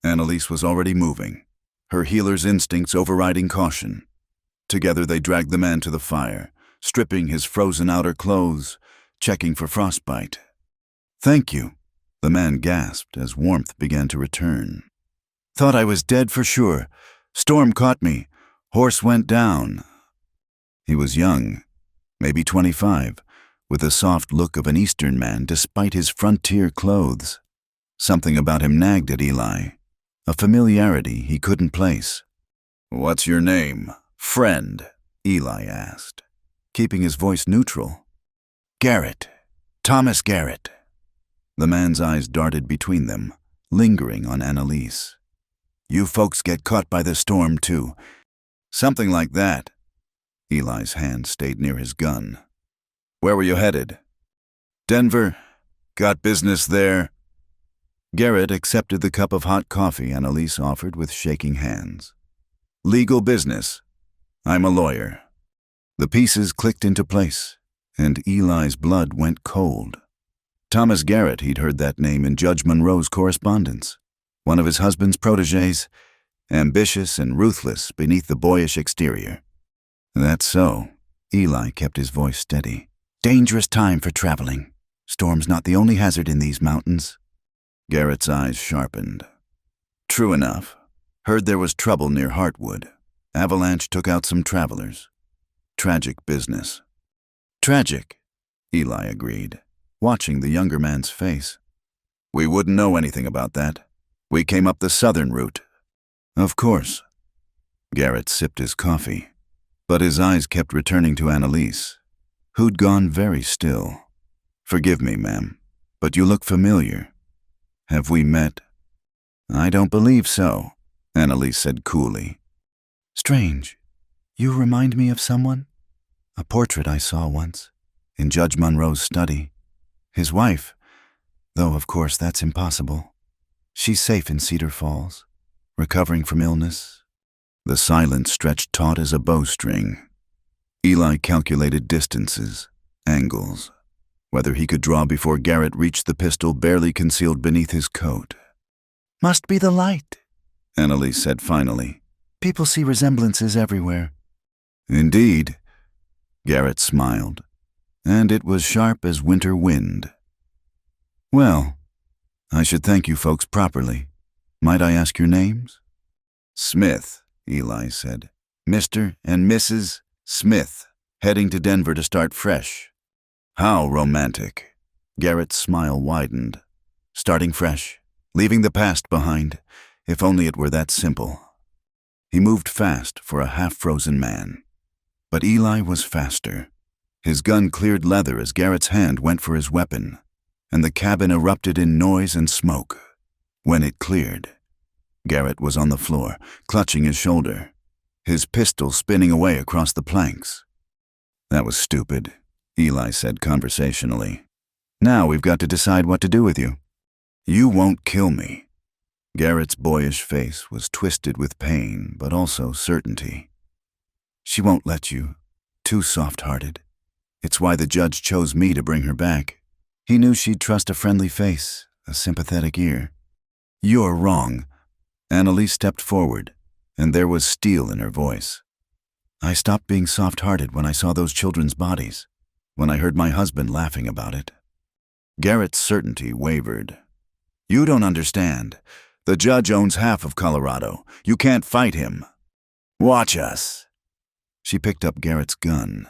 Annalise was already moving, her healer's instincts overriding caution. Together they dragged the man to the fire, stripping his frozen outer clothes, checking for frostbite. Thank you, the man gasped as warmth began to return. Thought I was dead for sure. Storm caught me. Horse went down. He was young, maybe 25, with the soft look of an Eastern man despite his frontier clothes. Something about him nagged at Eli, a familiarity he couldn't place. What's your name, friend? Eli asked, keeping his voice neutral. Garrett, Thomas Garrett. The man's eyes darted between them, lingering on Annalise. You folks get caught by the storm, too. Something like that. Eli's hand stayed near his gun. Where were you headed? Denver. Got business there? Garrett accepted the cup of hot coffee Annalise offered with shaking hands. Legal business. I'm a lawyer. The pieces clicked into place, and Eli's blood went cold. Thomas Garrett, he'd heard that name in Judge Monroe's correspondence. One of his husband's protégés, ambitious and ruthless beneath the boyish exterior. That's so. Eli kept his voice steady. Dangerous time for traveling. Storm's not the only hazard in these mountains. Garrett's eyes sharpened. True enough. Heard there was trouble near Heartwood. Avalanche took out some travelers. Tragic business. Tragic, Eli agreed, watching the younger man's face. We wouldn't know anything about that. We came up the southern route. Of course. Garrett sipped his coffee, but his eyes kept returning to Annalise, who'd gone very still. Forgive me, ma'am, but you look familiar. Have we met? I don't believe so, Annalise said coolly. Strange. You remind me of someone? A portrait I saw once, in Judge Monroe's study. His wife, though of course that's impossible. She's safe in Cedar Falls, recovering from illness. The silence stretched taut as a bowstring. Eli calculated distances, angles, whether he could draw before Garrett reached the pistol barely concealed beneath his coat. Must be the light, Annalise said finally. People see resemblances everywhere. Indeed, Garrett smiled, and it was sharp as winter wind. Well, I should thank you folks properly. Might I ask your names? Smith, Eli said. Mr. and Mrs. Smith, heading to Denver to start fresh. How romantic. Garrett's smile widened. Starting fresh, leaving the past behind, if only it were that simple. He moved fast for a half-frozen man. But Eli was faster. His gun cleared leather as Garrett's hand went for his weapon, and the cabin erupted in noise and smoke. When it cleared, Garrett was on the floor, clutching his shoulder, his pistol spinning away across the planks. That was stupid, Eli said conversationally. Now we've got to decide what to do with you. You won't kill me. Garrett's boyish face was twisted with pain, but also certainty. She won't let you. Too soft-hearted. It's why the judge chose me to bring her back. He knew she'd trust a friendly face, a sympathetic ear. You're wrong. Annalise stepped forward, and there was steel in her voice. I stopped being soft-hearted when I saw those children's bodies, when I heard my husband laughing about it. Garrett's certainty wavered. You don't understand. The judge owns half of Colorado. You can't fight him. Watch us. She picked up Garrett's gun,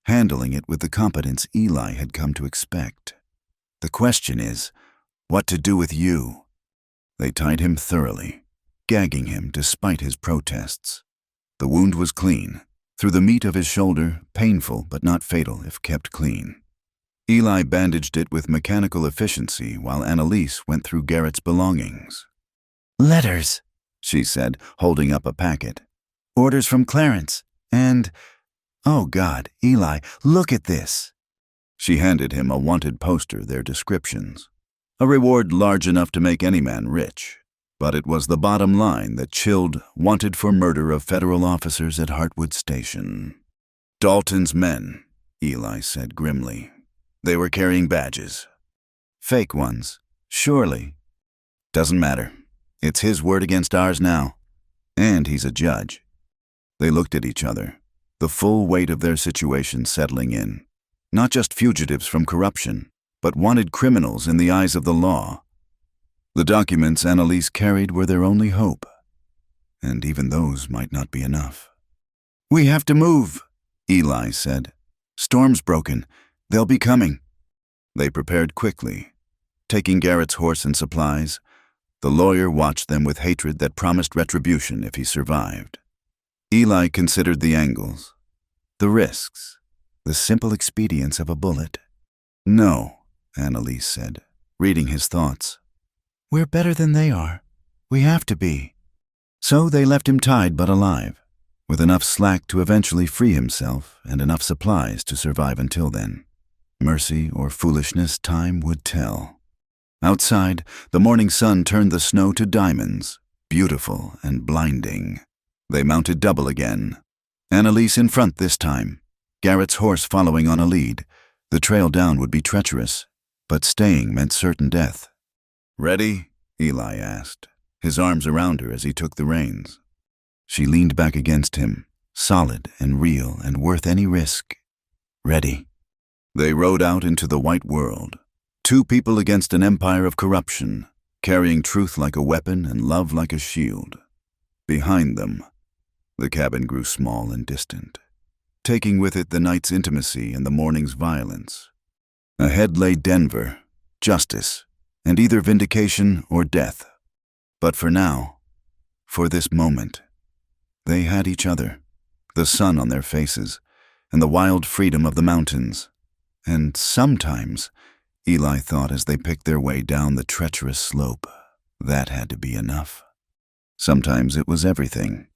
handling it with the competence Eli had come to expect. The question is, what to do with you? They tied him thoroughly, gagging him despite his protests. The wound was clean, through the meat of his shoulder, painful but not fatal if kept clean. Eli bandaged it with mechanical efficiency while Annalise went through Garrett's belongings. Letters, she said, holding up a packet. Orders from Clarence, and... Oh God, Eli, look at this. She handed him a wanted poster, their descriptions. A reward large enough to make any man rich. But it was the bottom line that chilled, wanted for murder of federal officers at Heartwood Station. Dalton's men, Eli said grimly. They were carrying badges. Fake ones, surely. Doesn't matter. It's his word against ours now. And he's a judge. They looked at each other, the full weight of their situation settling in. Not just fugitives from corruption, but wanted criminals in the eyes of the law. The documents Annalise carried were their only hope, and even those might not be enough. We have to move, Eli said. Storm's broken. They'll be coming. They prepared quickly. Taking Garrett's horse and supplies, the lawyer watched them with hatred that promised retribution if he survived. Eli considered the angles, the risks, the simple expedience of a bullet. No, Annalise said, reading his thoughts. We're better than they are. We have to be. So they left him tied but alive, with enough slack to eventually free himself and enough supplies to survive until then. Mercy or foolishness, time would tell. Outside, the morning sun turned the snow to diamonds, beautiful and blinding. They mounted double again. Annalise in front this time, Garrett's horse following on a lead. The trail down would be treacherous, but staying meant certain death. Ready? Eli asked, his arms around her as he took the reins. She leaned back against him, solid and real and worth any risk. Ready. They rode out into the white world, two people against an empire of corruption, carrying truth like a weapon and love like a shield. Behind them, the cabin grew small and distant, taking with it the night's intimacy and the morning's violence. Ahead lay Denver, justice, and either vindication or death. But for now, for this moment, they had each other, the sun on their faces, and the wild freedom of the mountains. And sometimes, Eli thought as they picked their way down the treacherous slope, that had to be enough. Sometimes it was everything.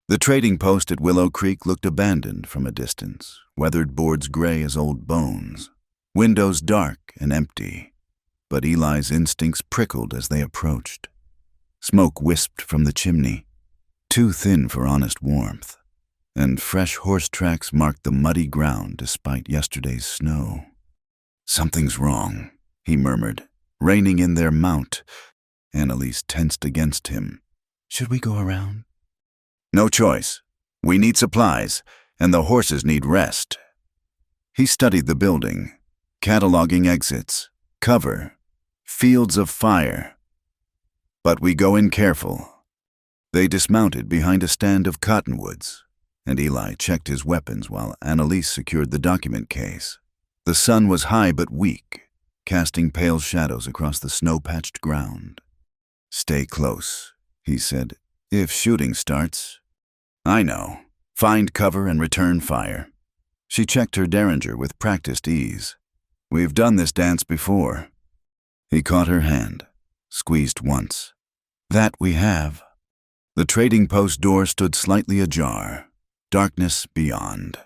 The trading post at Willow Creek looked abandoned from a distance, weathered boards gray as old bones, windows dark and empty. But Eli's instincts prickled as they approached. Smoke wisped from the chimney, too thin for honest warmth, and fresh horse tracks marked the muddy ground despite yesterday's snow. Something's wrong, he murmured, reining in their mount. Annalise tensed against him. Should we go around? No choice. We need supplies, and the horses need rest. He studied the building, cataloging exits, cover, fields of fire. But we go in careful. They dismounted behind a stand of cottonwoods, and Eli checked his weapons while Annalise secured the document case. The sun was high but weak, casting pale shadows across the snow-patched ground. Stay close, he said. If shooting starts... I know. Find cover and return fire. She checked her derringer with practiced ease. We've done this dance before. He caught her hand, squeezed once. That we have. The trading post door stood slightly ajar, darkness beyond.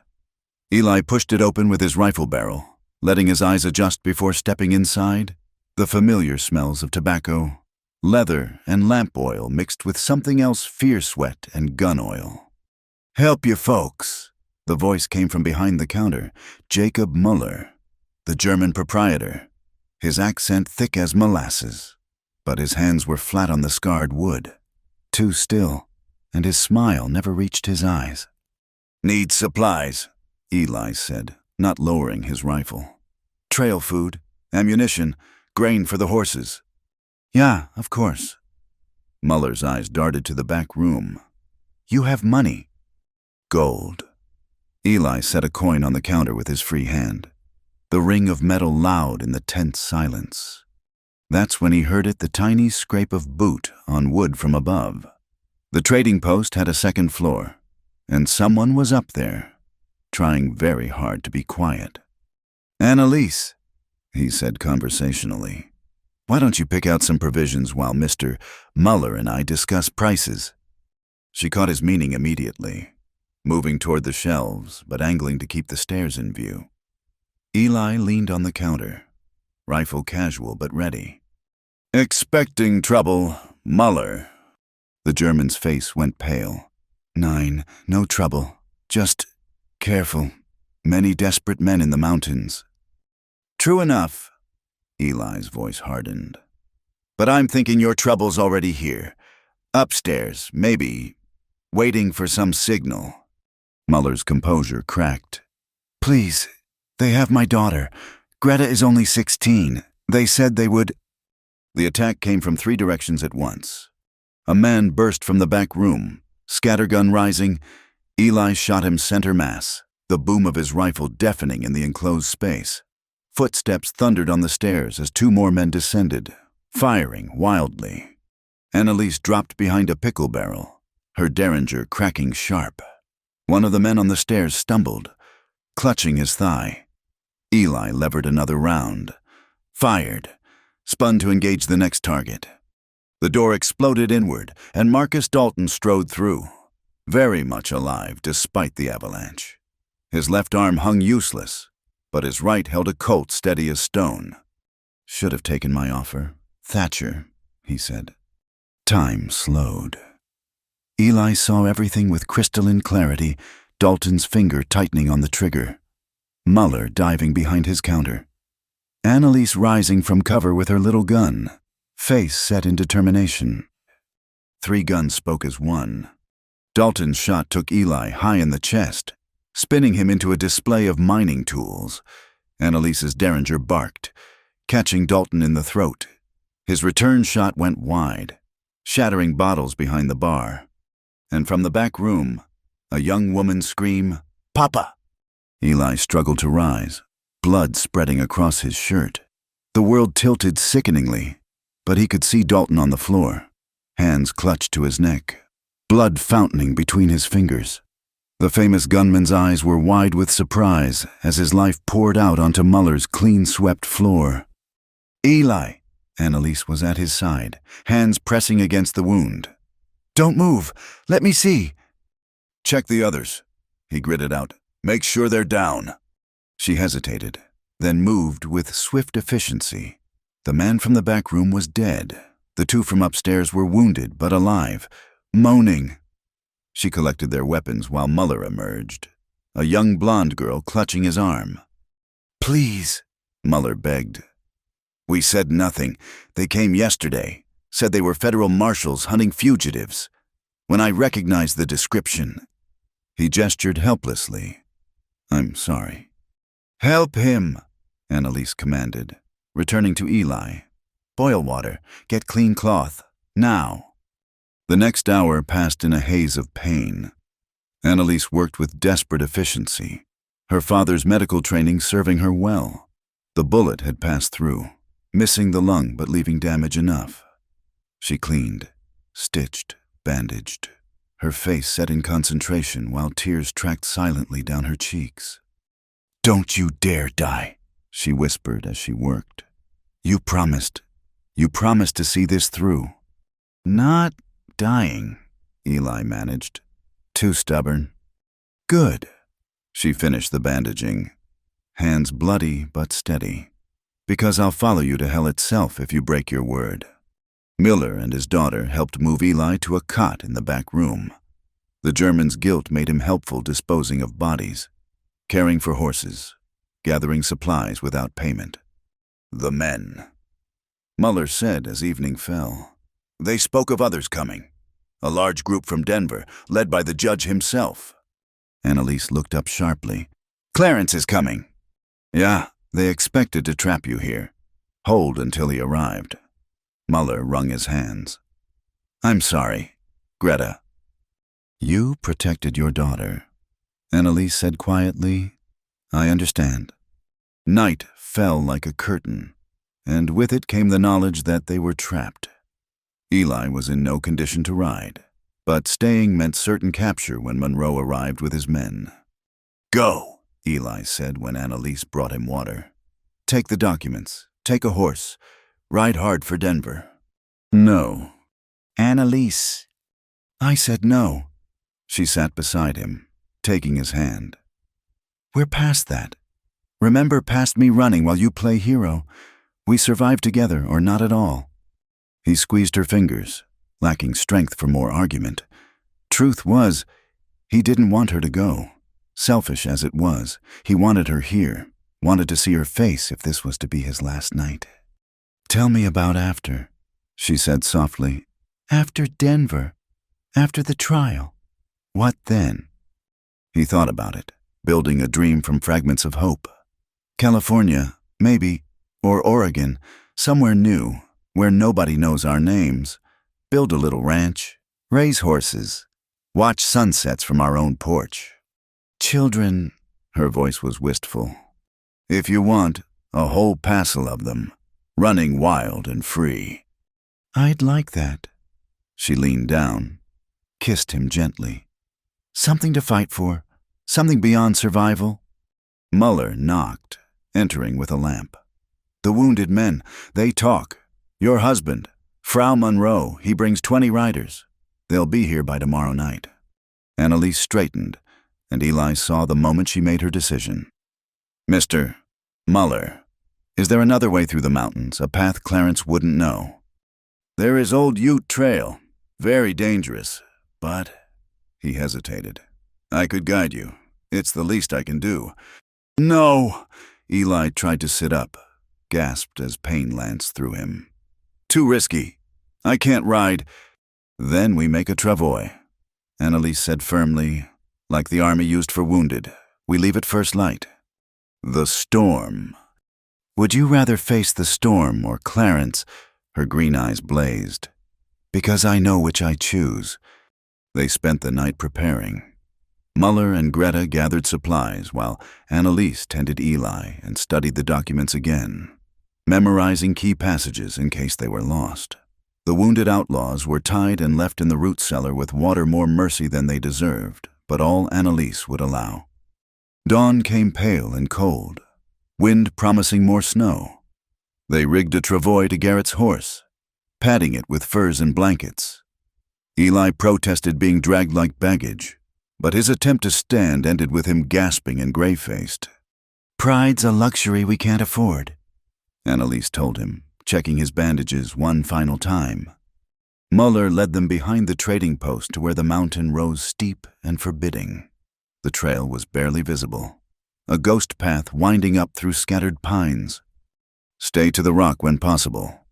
Eli pushed it open with his rifle barrel, letting his eyes adjust before stepping inside. The familiar smells of tobacco, leather, and lamp oil mixed with something else, fierce sweat and gun oil. Help you folks. The voice came from behind the counter. Jacob Muller, the German proprietor, his accent thick as molasses. But his hands were flat on the scarred wood, too still, and his smile never reached his eyes. Need supplies, Eli said, not lowering his rifle. Trail food, ammunition, grain for the horses. Yeah, of course. Muller's eyes darted to the back room. You have money. Gold. Eli set a coin on the counter with his free hand. The ring of metal loud in the tense silence. That's when he heard it, the tiny scrape of boot on wood from above. The trading post had a second floor, and someone was up there, trying very hard to be quiet. Annalise, he said conversationally, why don't you pick out some provisions while Mr. Muller and I discuss prices? She caught his meaning immediately, moving toward the shelves but angling to keep the stairs in view. Eli leaned on the counter, rifle casual but ready. Expecting trouble, Muller. The German's face went pale. 9, no trouble. Just careful. Many desperate men in the mountains. True enough. Eli's voice hardened. But I'm thinking your trouble's already here. Upstairs, maybe. Waiting for some signal. Muller's composure cracked. Please, they have my daughter. Greta is only 16. They said they would... The attack came from 3 directions at once. A man burst from the back room, scattergun rising. Eli shot him center mass, the boom of his rifle deafening in the enclosed space. Footsteps thundered on the stairs as 2 more men descended, firing wildly. Annalise dropped behind a pickle barrel, her derringer cracking sharp. One of the men on the stairs stumbled, clutching his thigh. Eli levered another round, Fired. Spun to engage the next target. The door exploded inward, and Marcus Dalton strode through, very much alive despite the avalanche. His left arm hung useless, but his right held a Colt steady as stone. "Should have taken my offer. Thatcher," he said. Time slowed. Eli saw everything with crystalline clarity, Dalton's finger tightening on the trigger. Muller diving behind his counter. Annalise rising from cover with her little gun, face set in determination. 3 guns spoke as one. Dalton's shot took Eli high in the chest, spinning him into a display of mining tools. Annalise's Derringer barked, catching Dalton in the throat. His return shot went wide, shattering bottles behind the bar. And from the back room, a young woman's scream, "Papa!" Eli struggled to rise, blood spreading across his shirt. The world tilted sickeningly, but he could see Dalton on the floor, hands clutched to his neck, blood fountaining between his fingers. The famous gunman's eyes were wide with surprise as his life poured out onto Muller's clean-swept floor. "Eli!" Annalise was at his side, hands pressing against the wound. "Don't move! Let me see!" "Check the others," he gritted out. "Make sure they're down." She hesitated, then moved with swift efficiency. The man from the back room was dead. The 2 from upstairs were wounded but alive, moaning. She collected their weapons while Muller emerged, a young blonde girl clutching his arm. "Please," Muller begged. "We said nothing. They came yesterday, said they were federal marshals hunting fugitives. When I recognized the description..." He gestured helplessly. "I'm sorry." "Help him," Annalise commanded, returning to Eli. "Boil water. Get clean cloth. Now." The next hour passed in a haze of pain. Annalise worked with desperate efficiency, her father's medical training serving her well. The bullet had passed through, missing the lung but leaving damage enough. She cleaned, stitched, bandaged, her face set in concentration while tears tracked silently down her cheeks. "Don't you dare die," she whispered as she worked. You promised to see this through." "Not dying," Eli managed. "Too stubborn." "Good." She finished the bandaging, hands bloody but steady. "Because I'll follow you to hell itself if you break your word." Miller and his daughter helped move Eli to a cot in the back room. The German's guilt made him helpful disposing of bodies, caring for horses, gathering supplies without payment. "The men," Muller said as evening fell. "They spoke of others coming. A large group from Denver, led by the judge himself." Annalise looked up sharply. "Clarence is coming." "Yeah, they expected to trap you here. Hold until he arrived." Muller wrung his hands. "I'm sorry, Greta." "You protected your daughter," Annalise said quietly. "I understand." Night fell like a curtain, and with it came the knowledge that they were trapped. Eli was in no condition to ride, but staying meant certain capture when Monroe arrived with his men. "Go," Eli said when Annalise brought him water. "Take the documents, take a horse, ride hard for Denver." "No." "Annalise." "I said no." She sat beside him, taking his hand. "We're past that. Remember past me running while you play hero. We survive together or not at all." He squeezed her fingers, lacking strength for more argument. Truth was, he didn't want her to go. Selfish as it was, he wanted her here, wanted to see her face if this was to be his last night. "Tell me about after," she said softly. "After Denver, after the trial. What then?" He thought about it, building a dream from fragments of hope. California, maybe, or Oregon, somewhere new, where nobody knows our names. Build a little ranch, raise horses, watch sunsets from our own porch. "Children," her voice was wistful. "If you want, a whole passel of them, running wild and free." "I'd like that." She leaned down, kissed him gently. "Something to fight for, something beyond survival." Muller knocked, entering with a lamp. The wounded men, they talk. Your husband, Frau Monroe, he brings 20 riders. They'll be here by tomorrow night." Annalise straightened, and Eli saw the moment she made her decision. "Mr. Muller, is there another way through the mountains, a path Clarence wouldn't know?" "There is Old Ute Trail. Very dangerous, but—" He hesitated. "I could guide you. It's the least I can do." "No!" Eli tried to sit up, gasped as pain lanced through him. "Too risky. I can't ride." "Then we make a travois," Annalise said firmly, "like the army used for wounded. We leave at first light." "The storm." "Would you rather face the storm or Clarence?" Her green eyes blazed. "Because I know which I choose." They spent the night preparing. Muller and Greta gathered supplies while Annalise tended Eli and studied the documents again, memorizing key passages in case they were lost. The wounded outlaws were tied and left in the root cellar with water more mercy than they deserved, but all Annalise would allow. Dawn came pale and cold, wind promising more snow. They rigged a travois to Garrett's horse, padding it with furs and blankets. Eli protested being dragged like baggage, but his attempt to stand ended with him gasping and gray-faced. "Pride's a luxury we can't afford," Annalise told him, checking his bandages one final time. Muller led them behind the trading post to where the mountain rose steep and forbidding. The trail was barely visible, a ghost path winding up through scattered pines. "Stay to the rock when possible."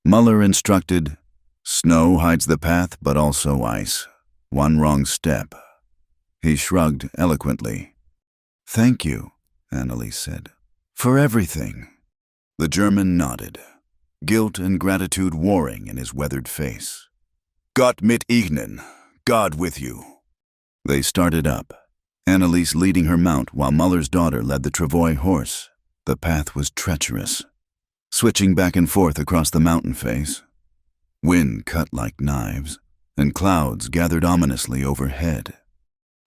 Muller instructed, "Snow hides the path, but also ice. One wrong step." He shrugged eloquently. "Thank you," Annalise said, "for everything." The German nodded, guilt and gratitude warring in his weathered face. "Gott mit Ihnen, God with you." They started up, Annalise leading her mount while Muller's daughter led the travois horse. The path was treacherous, switching back and forth across the mountain face. Wind cut like knives, and clouds gathered ominously overhead.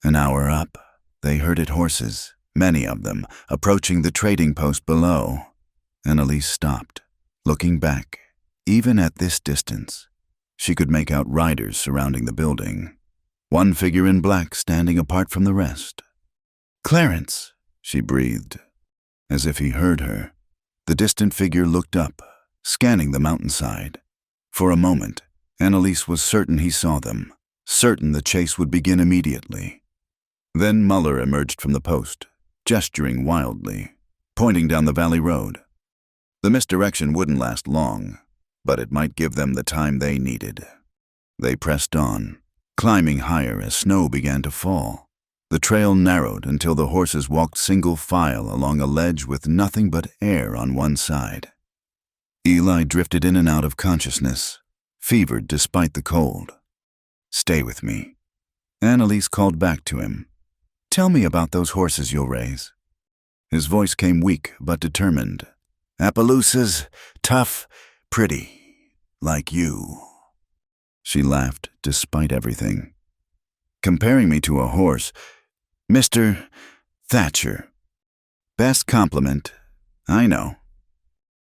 An hour up, they herded horses, many of them, approaching the trading post below. Annalise stopped, looking back. Even at this distance, she could make out riders surrounding the building, one figure in black standing apart from the rest. "Clarence," she breathed. As if he heard her, the distant figure looked up, scanning the mountainside. For a moment, Annalise was certain he saw them, certain the chase would begin immediately. Then Muller emerged from the post, gesturing wildly, pointing down the valley road. The misdirection wouldn't last long, but it might give them the time they needed. They pressed on, climbing higher as snow began to fall. The trail narrowed until the horses walked single file along a ledge with nothing but air on one side. Eli drifted in and out of consciousness, fevered despite the cold. "Stay with me." Annalise called back to him. "Tell me about those horses you'll raise." His voice came weak but determined. "Appaloosas, tough, pretty, like you." She laughed despite everything. "Comparing me to a horse, Mr. Thatcher." "Best compliment, I know."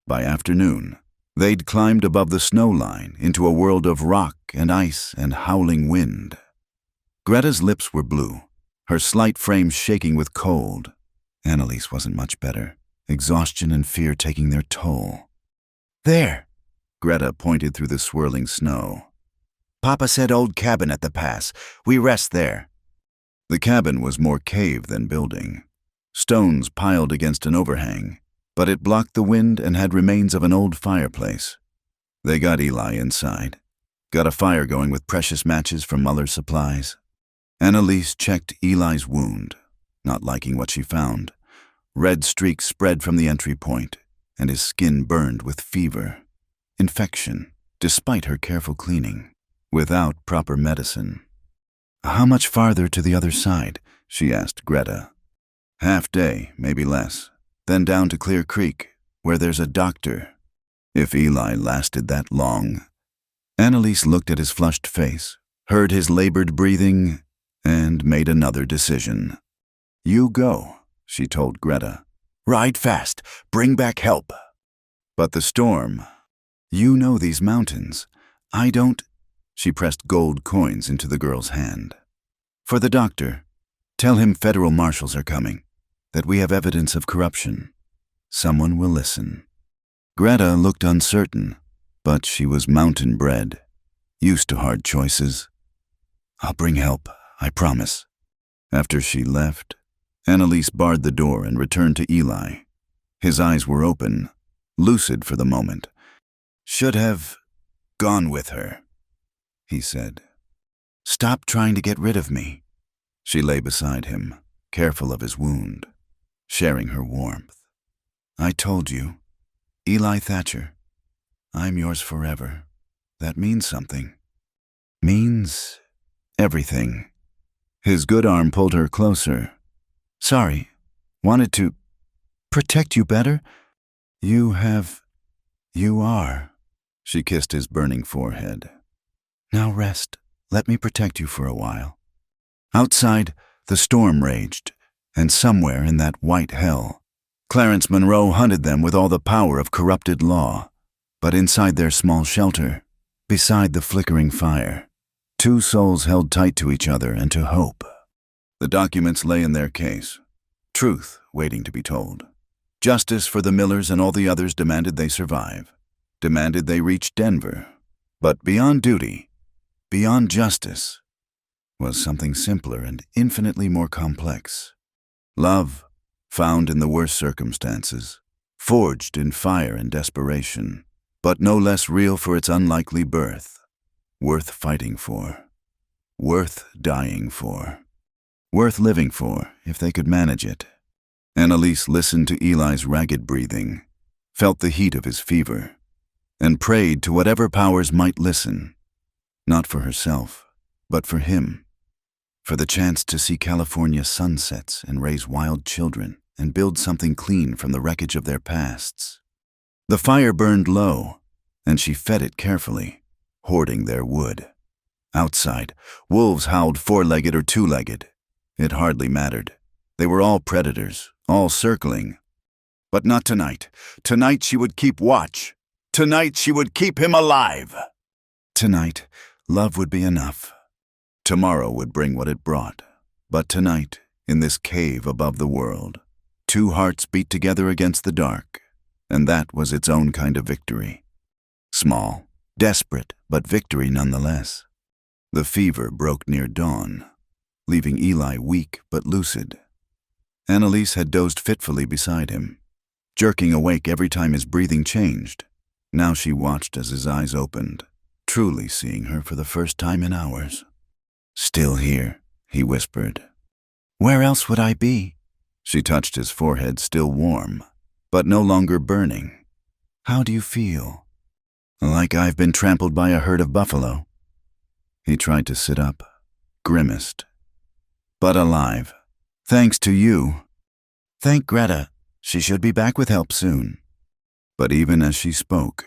By afternoon, they'd climbed above the snow line into a world of rock and ice and howling wind. Greta's lips were blue, her slight frame shaking with cold. Annalise wasn't much better, exhaustion and fear taking their toll. "There," Greta pointed through the swirling snow. "Papa said old cabin at the pass. We rest there." The cabin was more cave than building, stones piled against an overhang, but it blocked the wind and had remains of an old fireplace. They got Eli inside, got a fire going with precious matches from Muller's supplies. Annalise checked Eli's wound, not liking what she found. Red streaks spread from the entry point, and his skin burned with fever. Infection, despite her careful cleaning, without proper medicine. "How much farther to the other side?" she asked Greta. "Half day, maybe less. Then down to Clear Creek, where there's a doctor." If Eli lasted that long. Annalise looked at his flushed face, heard his labored breathing, and made another decision. "You go," she told Greta. "Ride fast. Bring back help." But the storm. You know these mountains. I don't. She pressed gold coins into the girl's hand. For the doctor, tell him federal marshals are coming, that we have evidence of corruption. Someone will listen. Greta looked uncertain, but she was mountain-bred, used to hard choices. I'll bring help, I promise. After she left, Annalise barred the door and returned to Eli. His eyes were open, lucid for the moment. Should have gone with her, he said. Stop trying to get rid of me. She lay beside him, careful of his wound, sharing her warmth. I told you, Eli Thatcher, I'm yours forever. That means something. Means everything. His good arm pulled her closer. Sorry, wanted to protect you better. You are. She kissed his burning forehead. Now rest. Let me protect you for a while. Outside, the storm raged, and somewhere in that white hell, Clarence Monroe hunted them with all the power of corrupted law. But inside their small shelter, beside the flickering fire, two souls held tight to each other and to hope. The documents lay in their case, truth waiting to be told. Justice for the Millers and all the others demanded they survive, demanded they reach Denver. But beyond duty, beyond justice, was something simpler and infinitely more complex. Love, found in the worst circumstances, forged in fire and desperation, but no less real for its unlikely birth, worth fighting for, worth dying for, worth living for if they could manage it. Annalise listened to Eli's ragged breathing, felt the heat of his fever, and prayed to whatever powers might listen, not for herself, but for him, for the chance to see California sunsets and raise wild children and build something clean from the wreckage of their pasts. The fire burned low, and she fed it carefully, hoarding their wood. Outside, wolves howled four-legged or two-legged. It hardly mattered. They were all predators, all circling. But not tonight. Tonight she would keep watch. Tonight she would keep him alive. Tonight, love would be enough. Tomorrow would bring what it brought. But tonight, in this cave above the world, two hearts beat together against the dark, and that was its own kind of victory. Small, desperate, but victory nonetheless. The fever broke near dawn, leaving Eli weak but lucid. Annalise had dozed fitfully beside him, jerking awake every time his breathing changed. Now she watched as his eyes opened, truly seeing her for the first time in hours. Still here, he whispered. Where else would I be? She touched his forehead, still warm, but no longer burning. How do you feel? Like I've been trampled by a herd of buffalo. He tried to sit up, grimaced. But alive. Thanks to you. Thank Greta. She should be back with help soon. But even as she spoke,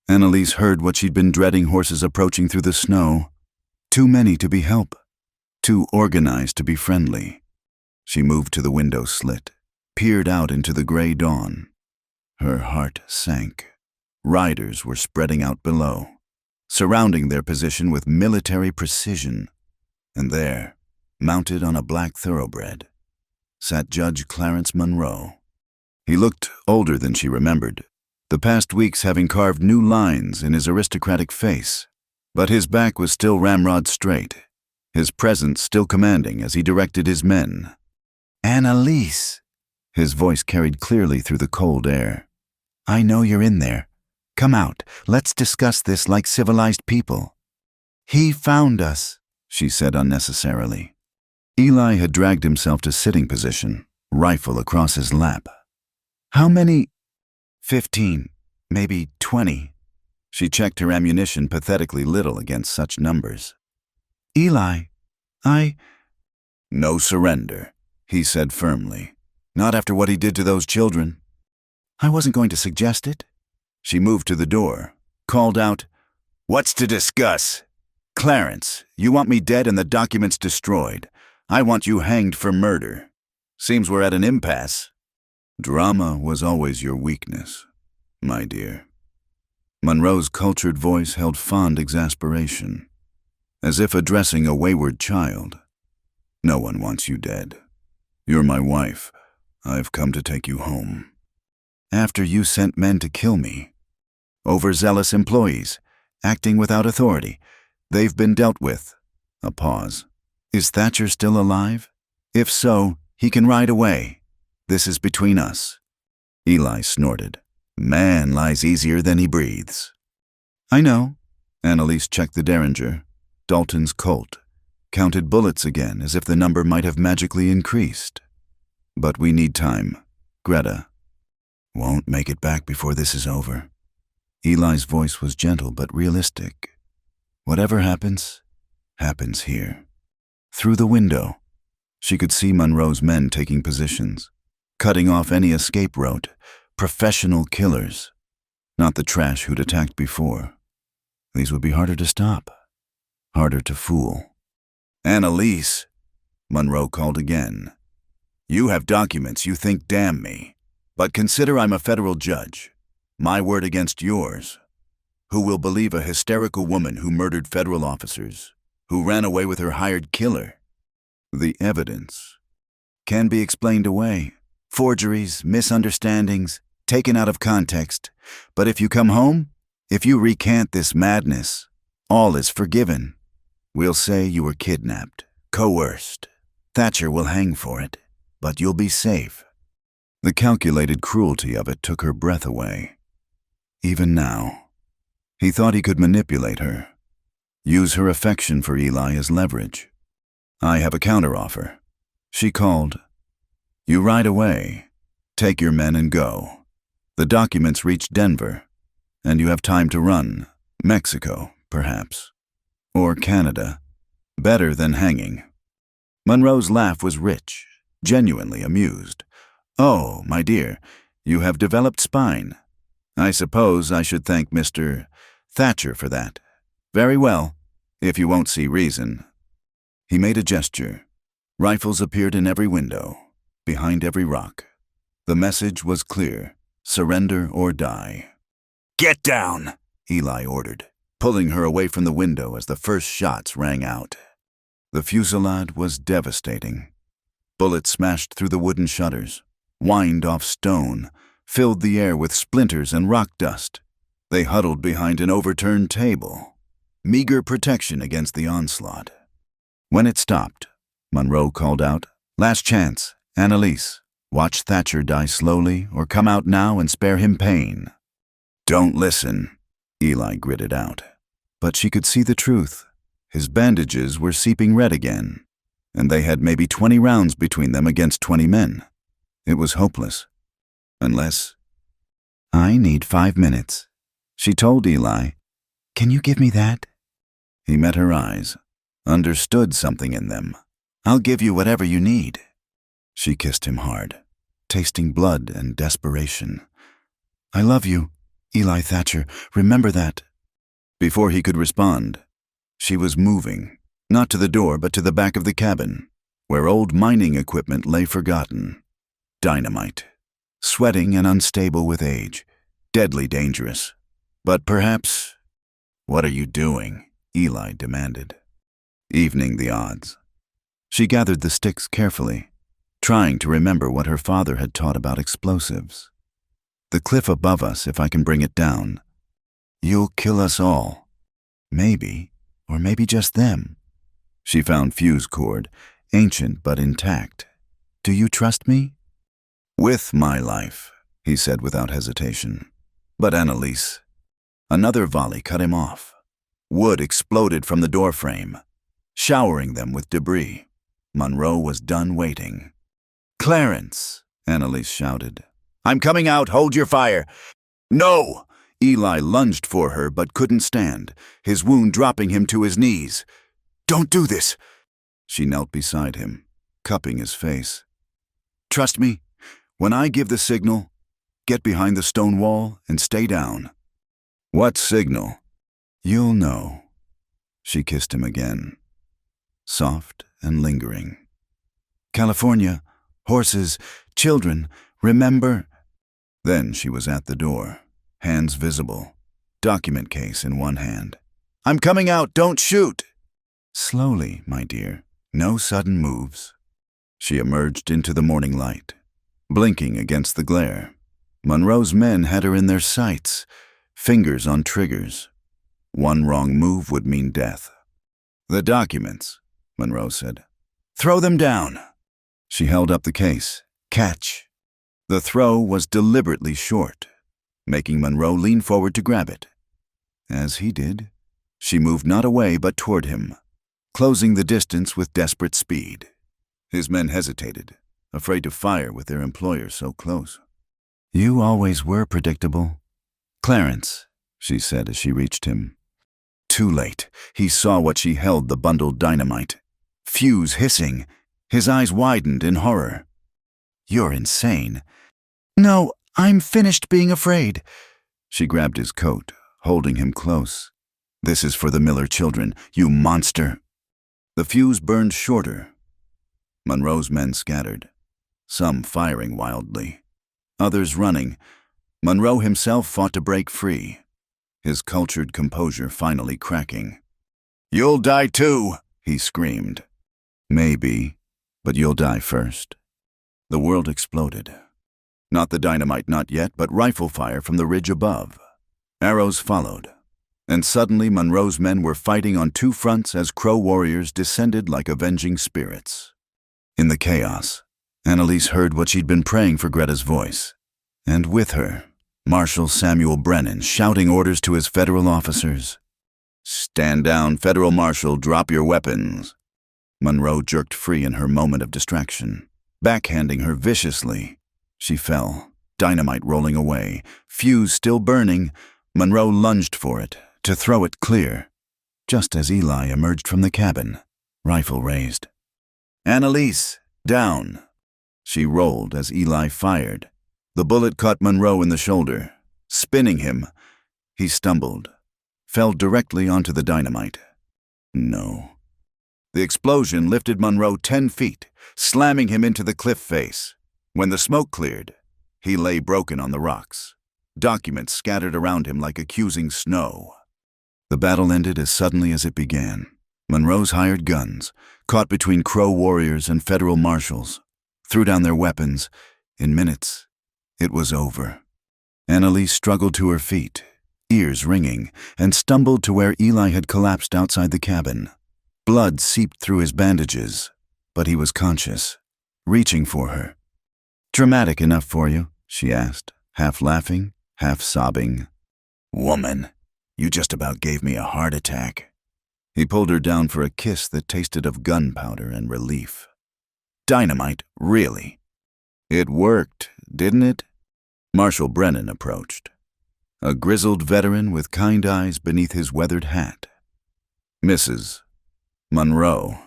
Annalise heard what she'd been dreading, horses approaching through the snow. Too many to be help. Too organized to be friendly. She moved to the window slit, peered out into the gray dawn. Her heart sank. Riders were spreading out below, surrounding their position with military precision. And there, mounted on a black thoroughbred, sat Judge Clarence Monroe. He looked older than she remembered, the past weeks having carved new lines in his aristocratic face. But his back was still ramrod straight, his presence still commanding as he directed his men. Annalise! His voice carried clearly through the cold air. I know you're in there. Come out. Let's discuss this like civilized people. He found us, she said unnecessarily. Eli had dragged himself to sitting position, rifle across his lap. How many? 15, maybe 20. She checked her ammunition, pathetically little against such numbers. Eli, No surrender, he said firmly. Not after what he did to those children. I wasn't going to suggest it. She moved to the door, called out, What's to discuss? Clarence, you want me dead and the documents destroyed. I want you hanged for murder. Seems we're at an impasse. Drama was always your weakness. my dear. Monroe's cultured voice held fond exasperation, as if addressing a wayward child. No one wants you dead. You're my wife. I've come to take you home. After you sent men to kill me. Overzealous employees, acting without authority. They've been dealt with. A pause. Is Thatcher still alive? If so, he can ride away. This is between us. Eli snorted. Man lies easier than he breathes. I know. Annalise checked the Derringer, Dalton's Colt, counted bullets again as if the number might have magically increased. But we need time. Greta. Won't make it back before this is over. Eli's voice was gentle but realistic. Whatever happens, happens here. Through the window, she could see Monroe's men taking positions, cutting off any escape route. Professional killers, not the trash who'd attacked before. These would be harder to stop, harder to fool. Annalise, Monroe called again. You have documents you think damn me, but consider I'm a federal judge. My word against yours. Who will believe a hysterical woman who murdered federal officers, who ran away with her hired killer? The evidence can be explained away. Forgeries, misunderstandings, taken out of context. But if you come home, if you recant this madness, all is forgiven. We'll say you were kidnapped, coerced. Thatcher will hang for it, but you'll be safe. The calculated cruelty of it took her breath away. Even now, he thought he could manipulate her, use her affection for Eli as leverage. I have a counteroffer. She called. You ride away. Take your men and go. The documents reach Denver, and you have time to run. Mexico, perhaps. Or Canada. Better than hanging. Monroe's laugh was rich, genuinely amused. Oh, my dear, you have developed spine. I suppose I should thank Mr. Thatcher for that. Very well, if you won't see reason. He made a gesture. Rifles appeared in every window, behind every rock. The message was clear. Surrender or die. Get down, Eli ordered, pulling her away from the window as the first shots rang out. The fusillade was devastating. Bullets smashed through the wooden shutters, whined off stone, filled the air with splinters and rock dust. They huddled behind an overturned table, meager protection against the onslaught. When it stopped, Monroe called out, Last chance, Annalise. Watch Thatcher die slowly or come out now and spare him pain. Don't listen, Eli gritted out. But she could see the truth. His bandages were seeping red again, and they had maybe 20 rounds between them against 20 men. It was hopeless. Unless... I need 5 minutes, she told Eli. Can you give me that? He met her eyes, understood something in them. I'll give you whatever you need. She kissed him hard, tasting blood and desperation. I love you, Eli Thatcher. Remember that. Before he could respond, she was moving, not to the door but to the back of the cabin, where old mining equipment lay forgotten. Dynamite. Sweating and unstable with age. Deadly dangerous. But perhaps... What are you doing? Eli demanded. Evening the odds. She gathered the sticks carefully, trying to remember what her father had taught about explosives. The cliff above us, if I can bring it down. You'll kill us all. Maybe, or maybe just them. She found fuse cord, ancient but intact. Do you trust me? With my life, he said without hesitation. But Annalise... Another volley cut him off. Wood exploded from the doorframe, showering them with debris. Monroe was done waiting. Clarence, Annalise shouted. I'm coming out, hold your fire. No! Eli lunged for her but couldn't stand, his wound dropping him to his knees. Don't do this! She knelt beside him, cupping his face. Trust me, when I give the signal, get behind the stone wall and stay down. What signal? You'll know. She kissed him again, soft and lingering. California, horses, children, remember? Then she was at the door. hands visible, document case in one hand. "I'm coming out, don't shoot!" "Slowly, my dear, no sudden moves." She emerged into the morning light, blinking against the glare. Monroe's men had her in their sights, fingers on triggers. One wrong move would mean death. "The documents," Monroe said. "Throw them down." She held up the case. "Catch." The throw was deliberately short, making Monroe lean forward to grab it. As he did, she moved not away but toward him, closing the distance with desperate speed. His men hesitated, afraid to fire with their employer so close. "You always were predictable." "Clarence," she said as she reached him. Too late, he saw what she held, the bundled dynamite. Fuse hissing, his eyes widened in horror. "You're insane." "No, I'm finished being afraid." She grabbed his coat, holding him close. "This is for the Miller children, you monster." The fuse burned shorter. Monroe's men scattered, some firing wildly, others running. Monroe himself fought to break free, his cultured composure finally cracking. "You'll die too," he screamed. "Maybe, but you'll die first." The world exploded. Not the dynamite, not yet, but rifle fire from the ridge above. Arrows followed, and suddenly Monroe's men were fighting on two fronts as Crow warriors descended like avenging spirits. In the chaos, Annalise heard what she'd been praying for: Greta's voice. And with her, Marshal Samuel Brennan shouting orders to his federal officers. "Stand down, Federal Marshal, drop your weapons." Monroe jerked free in her moment of distraction, backhanding her viciously. She fell, dynamite rolling away, fuse still burning. Monroe lunged for it, to throw it clear, just as Eli emerged from the cabin, rifle raised. "Annalise, down." She rolled as Eli fired. The bullet caught Monroe in the shoulder, spinning him. He stumbled, fell directly onto the dynamite. No. The explosion lifted Monroe 10 feet, slamming him into the cliff face. When the smoke cleared, he lay broken on the rocks, documents scattered around him like accusing snow. The battle ended as suddenly as it began. Monroe's hired guns, caught between Crow warriors and federal marshals, threw down their weapons. In minutes, it was over. Annalise struggled to her feet, ears ringing, and stumbled to where Eli had collapsed outside the cabin. Blood seeped through his bandages, but he was conscious, reaching for her. "Dramatic enough for you?" she asked, half laughing, half sobbing. "Woman, you just about gave me a heart attack." He pulled her down for a kiss that tasted of gunpowder and relief. "Dynamite, really?" "It worked, didn't it?" Marshal Brennan approached, a grizzled veteran with kind eyes beneath his weathered hat. "Mrs. Monroe,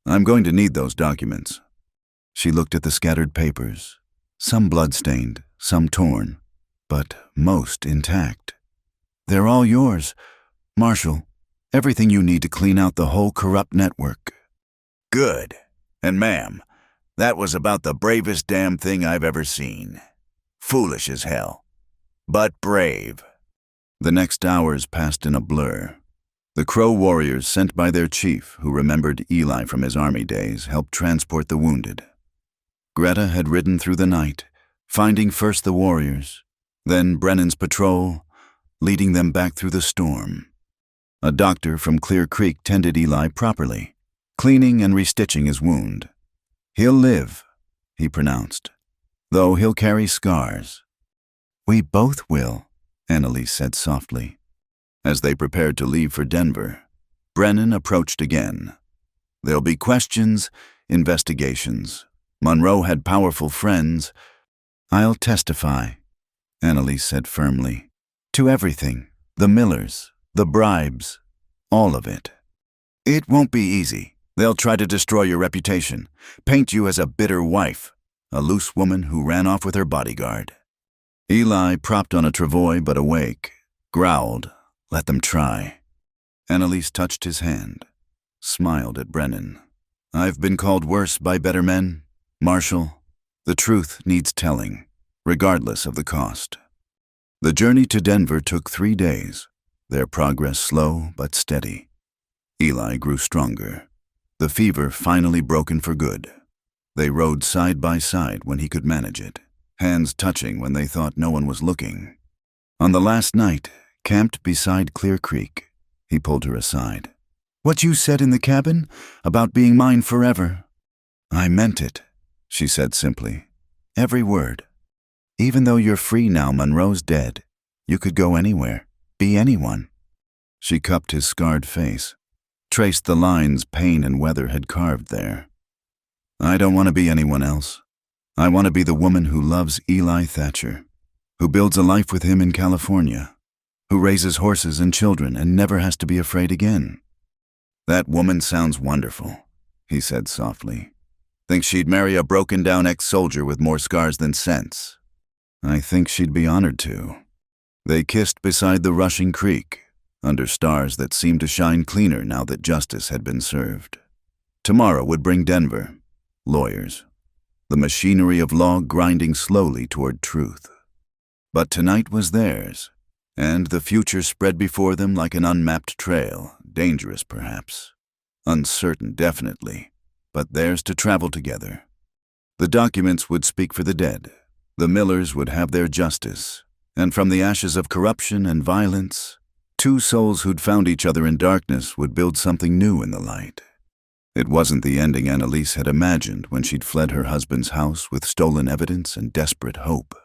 I'm going to need those documents." She looked at the scattered papers, some blood-stained, some torn, but most intact. "They're all yours, Marshal. Everything you need to clean out the whole corrupt network." "Good. And ma'am, that was about the bravest damn thing I've ever seen. Foolish as hell, but brave." The next hours passed in a blur. The Crow warriors sent by their chief, who remembered Eli from his army days, helped transport the wounded. Greta had ridden through the night, finding first the warriors, then Brennan's patrol, leading them back through the storm. A doctor from Clear Creek tended Eli properly, cleaning and restitching his wound. "He'll live," he pronounced, "though he'll carry scars." "We both will," Annalise said softly. As they prepared to leave for Denver, Brennan approached again. "There'll be questions, investigations. Monroe had powerful friends." "I'll testify," Annalise said firmly. "To everything, the Millers, the bribes, all of it." "It won't be easy. They'll try to destroy your reputation, paint you as a bitter wife, a loose woman who ran off with her bodyguard." Eli, propped on a travois but awake, growled, "Let them try." Annalise touched his hand, smiled at Brennan. "I've been called worse by better men, Marshal. The truth needs telling, regardless of the cost." The journey to Denver took 3 days, their progress slow but steady. Eli grew stronger, the fever finally broken for good. They rode side by side when he could manage it, hands touching when they thought no one was looking. On the last night, camped beside Clear Creek, he pulled her aside. "What you said in the cabin about being mine forever." "I meant it," she said simply. "Every word. Even though you're free now, Monroe's dead. You could go anywhere, be anyone." She cupped his scarred face, traced the lines pain and weather had carved there. "I don't want to be anyone else. I want to be the woman who loves Eli Thatcher, who builds a life with him in California, who raises horses and children and never has to be afraid again." "That woman sounds wonderful," he said softly. "Think she'd marry a broken-down ex-soldier with more scars than sense?" "I think she'd be honored to." They kissed beside the rushing creek, under stars that seemed to shine cleaner now that justice had been served. Tomorrow would bring Denver, lawyers, the machinery of law grinding slowly toward truth. But tonight was theirs, and the future spread before them like an unmapped trail, dangerous perhaps, uncertain definitely, but theirs to travel together. The documents would speak for the dead. The Millers would have their justice, and from the ashes of corruption and violence, 2 souls who'd found each other in darkness would build something new in the light. It wasn't the ending Annalise had imagined when she'd fled her husband's house with stolen evidence and desperate hope.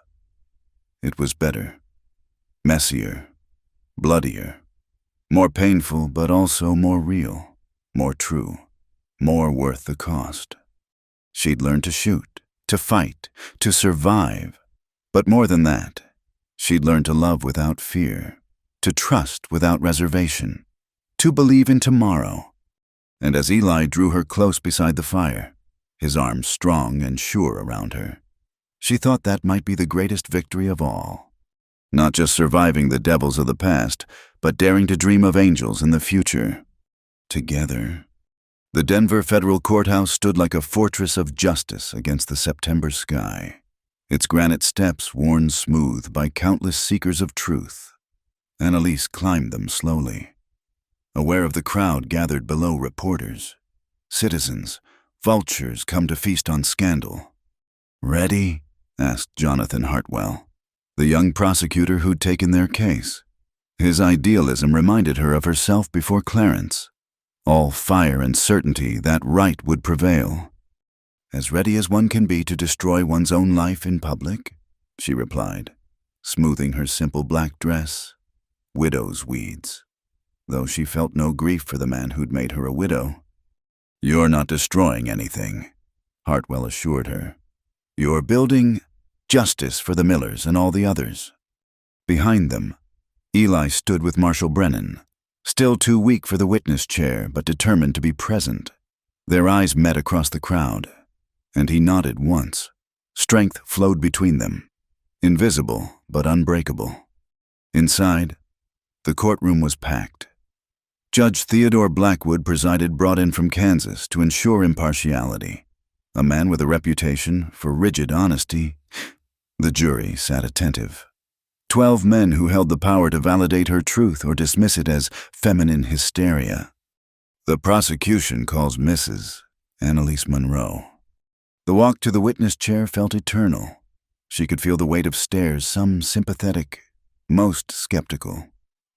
It was better, messier, bloodier, more painful but also more real, more true, more worth the cost. She'd learned to shoot, to fight, to survive, but more than that, she'd learned to love without fear, to trust without reservation, to believe in tomorrow. And as Eli drew her close beside the fire, his arms strong and sure around her, she thought that might be the greatest victory of all. Not just surviving the devils of the past, but daring to dream of angels in the future. Together. The Denver Federal Courthouse stood like a fortress of justice against the September sky, its granite steps worn smooth by countless seekers of truth. Annalise climbed them slowly, aware of the crowd gathered below, reporters, citizens, vultures come to feast on scandal. "Ready?" asked Jonathan Hartwell, the young prosecutor who'd taken their case. His idealism reminded her of herself before Clarence. All fire and certainty that right would prevail. "As ready as one can be to destroy one's own life in public," she replied, smoothing her simple black dress. Widow's weeds, though she felt no grief for the man who'd made her a widow. "You're not destroying anything," Hartwell assured her. "You're building justice for the Millers and all the others." Behind them, Eli stood with Marshal Brennan, still too weak for the witness chair but determined to be present. Their eyes met across the crowd, and he nodded once. Strength flowed between them, invisible but unbreakable. Inside, the courtroom was packed. Judge Theodore Blackwood presided, brought in from Kansas to ensure impartiality, a man with a reputation for rigid honesty. The jury sat attentive. 12 men who held the power to validate her truth or dismiss it as feminine hysteria. The prosecution calls Mrs. Annalise Monroe. The walk to the witness chair felt eternal. She could feel the weight of stares, some sympathetic, most skeptical.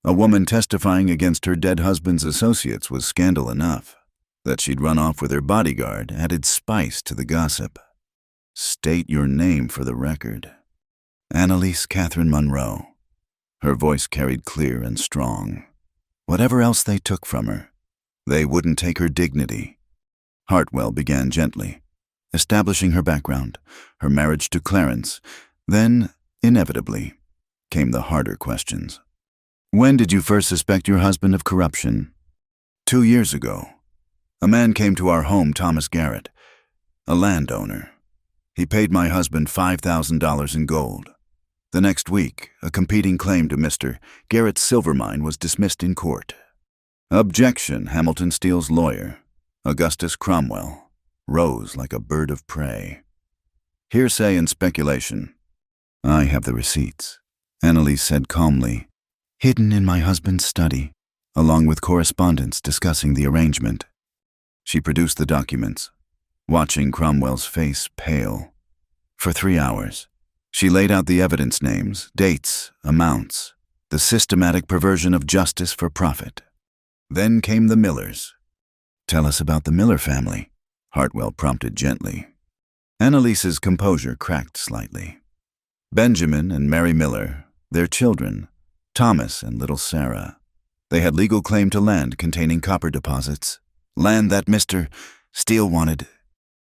A woman testifying against her dead husband's associates was scandal enough. That she'd run off with her bodyguard added spice to the gossip. "State your name for the record." "Annalise Catherine Monroe." Her voice carried clear and strong. Whatever else they took from her, they wouldn't take her dignity. Hartwell began gently, establishing her background, her marriage to Clarence. Then, inevitably, came the harder questions. "When did you first suspect your husband of corruption?" 2 years ago. A man came to our home, Thomas Garrett, a landowner. He paid my husband $5,000 in gold. The next week, a competing claim to Mr. Garrett's silver mine was dismissed in court. Objection, Hamilton Steele's lawyer, Augustus Cromwell, rose like a bird of prey. Hearsay and speculation. I have the receipts. Annalise said calmly, "Hidden in my husband's study, along with correspondence discussing the arrangement." She produced the documents, watching Cromwell's face pale. For 3 hours, she laid out the evidence names, dates, amounts, the systematic perversion of justice for profit. Then came the Millers. "Tell us about the Miller family," Hartwell prompted gently. Annalise's composure cracked slightly. Benjamin and Mary Miller, their children, Thomas and little Sarah. They had legal claim to land containing copper deposits, land that Mr. Steele wanted.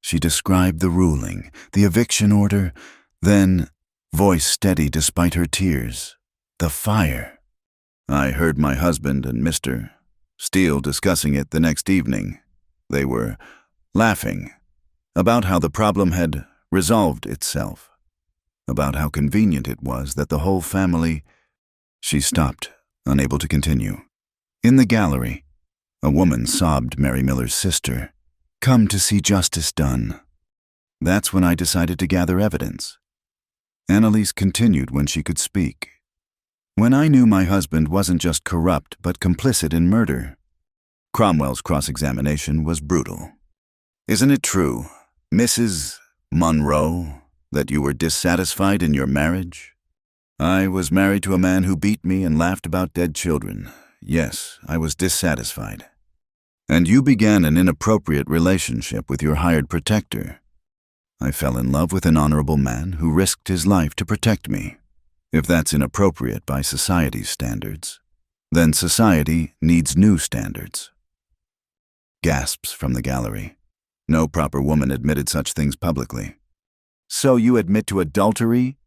She described the ruling, the eviction order, then, voice steady despite her tears, the fire. "I heard my husband and Mr. Steele discussing it the next evening. They were laughing about how the problem had resolved itself, about how convenient it was that the whole family—" She stopped, unable to continue. In the gallery, a woman sobbed Mary Miller's sister, "Come to see justice done." That's when I decided to gather evidence. Annalise continued when she could speak. "When I knew my husband wasn't just corrupt but complicit in murder." Cromwell's cross-examination was brutal. "Isn't it true, Mrs. Monroe, that you were dissatisfied in your marriage?" "I was married to a man who beat me and laughed about dead children. Yes, I was dissatisfied." "And you began an inappropriate relationship with your hired protector." "I fell in love with an honorable man who risked his life to protect me. If that's inappropriate by society's standards, then society needs new standards." Gasps from the gallery. No proper woman admitted such things publicly. "So you admit to adultery?"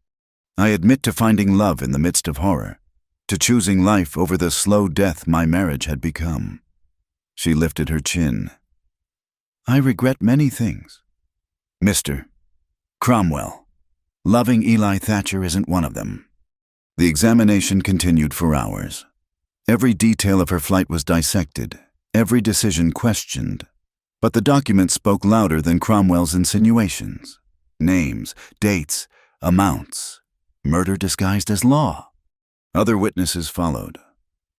"I admit to finding love in the midst of horror, to choosing life over the slow death my marriage had become." She lifted her chin. "I regret many things. Mr. Cromwell, loving Eli Thatcher isn't one of them." The examination continued for hours. Every detail of her flight was dissected, every decision questioned. But the documents spoke louder than Cromwell's insinuations. Names, dates, amounts. Murder disguised as law. Other witnesses followed.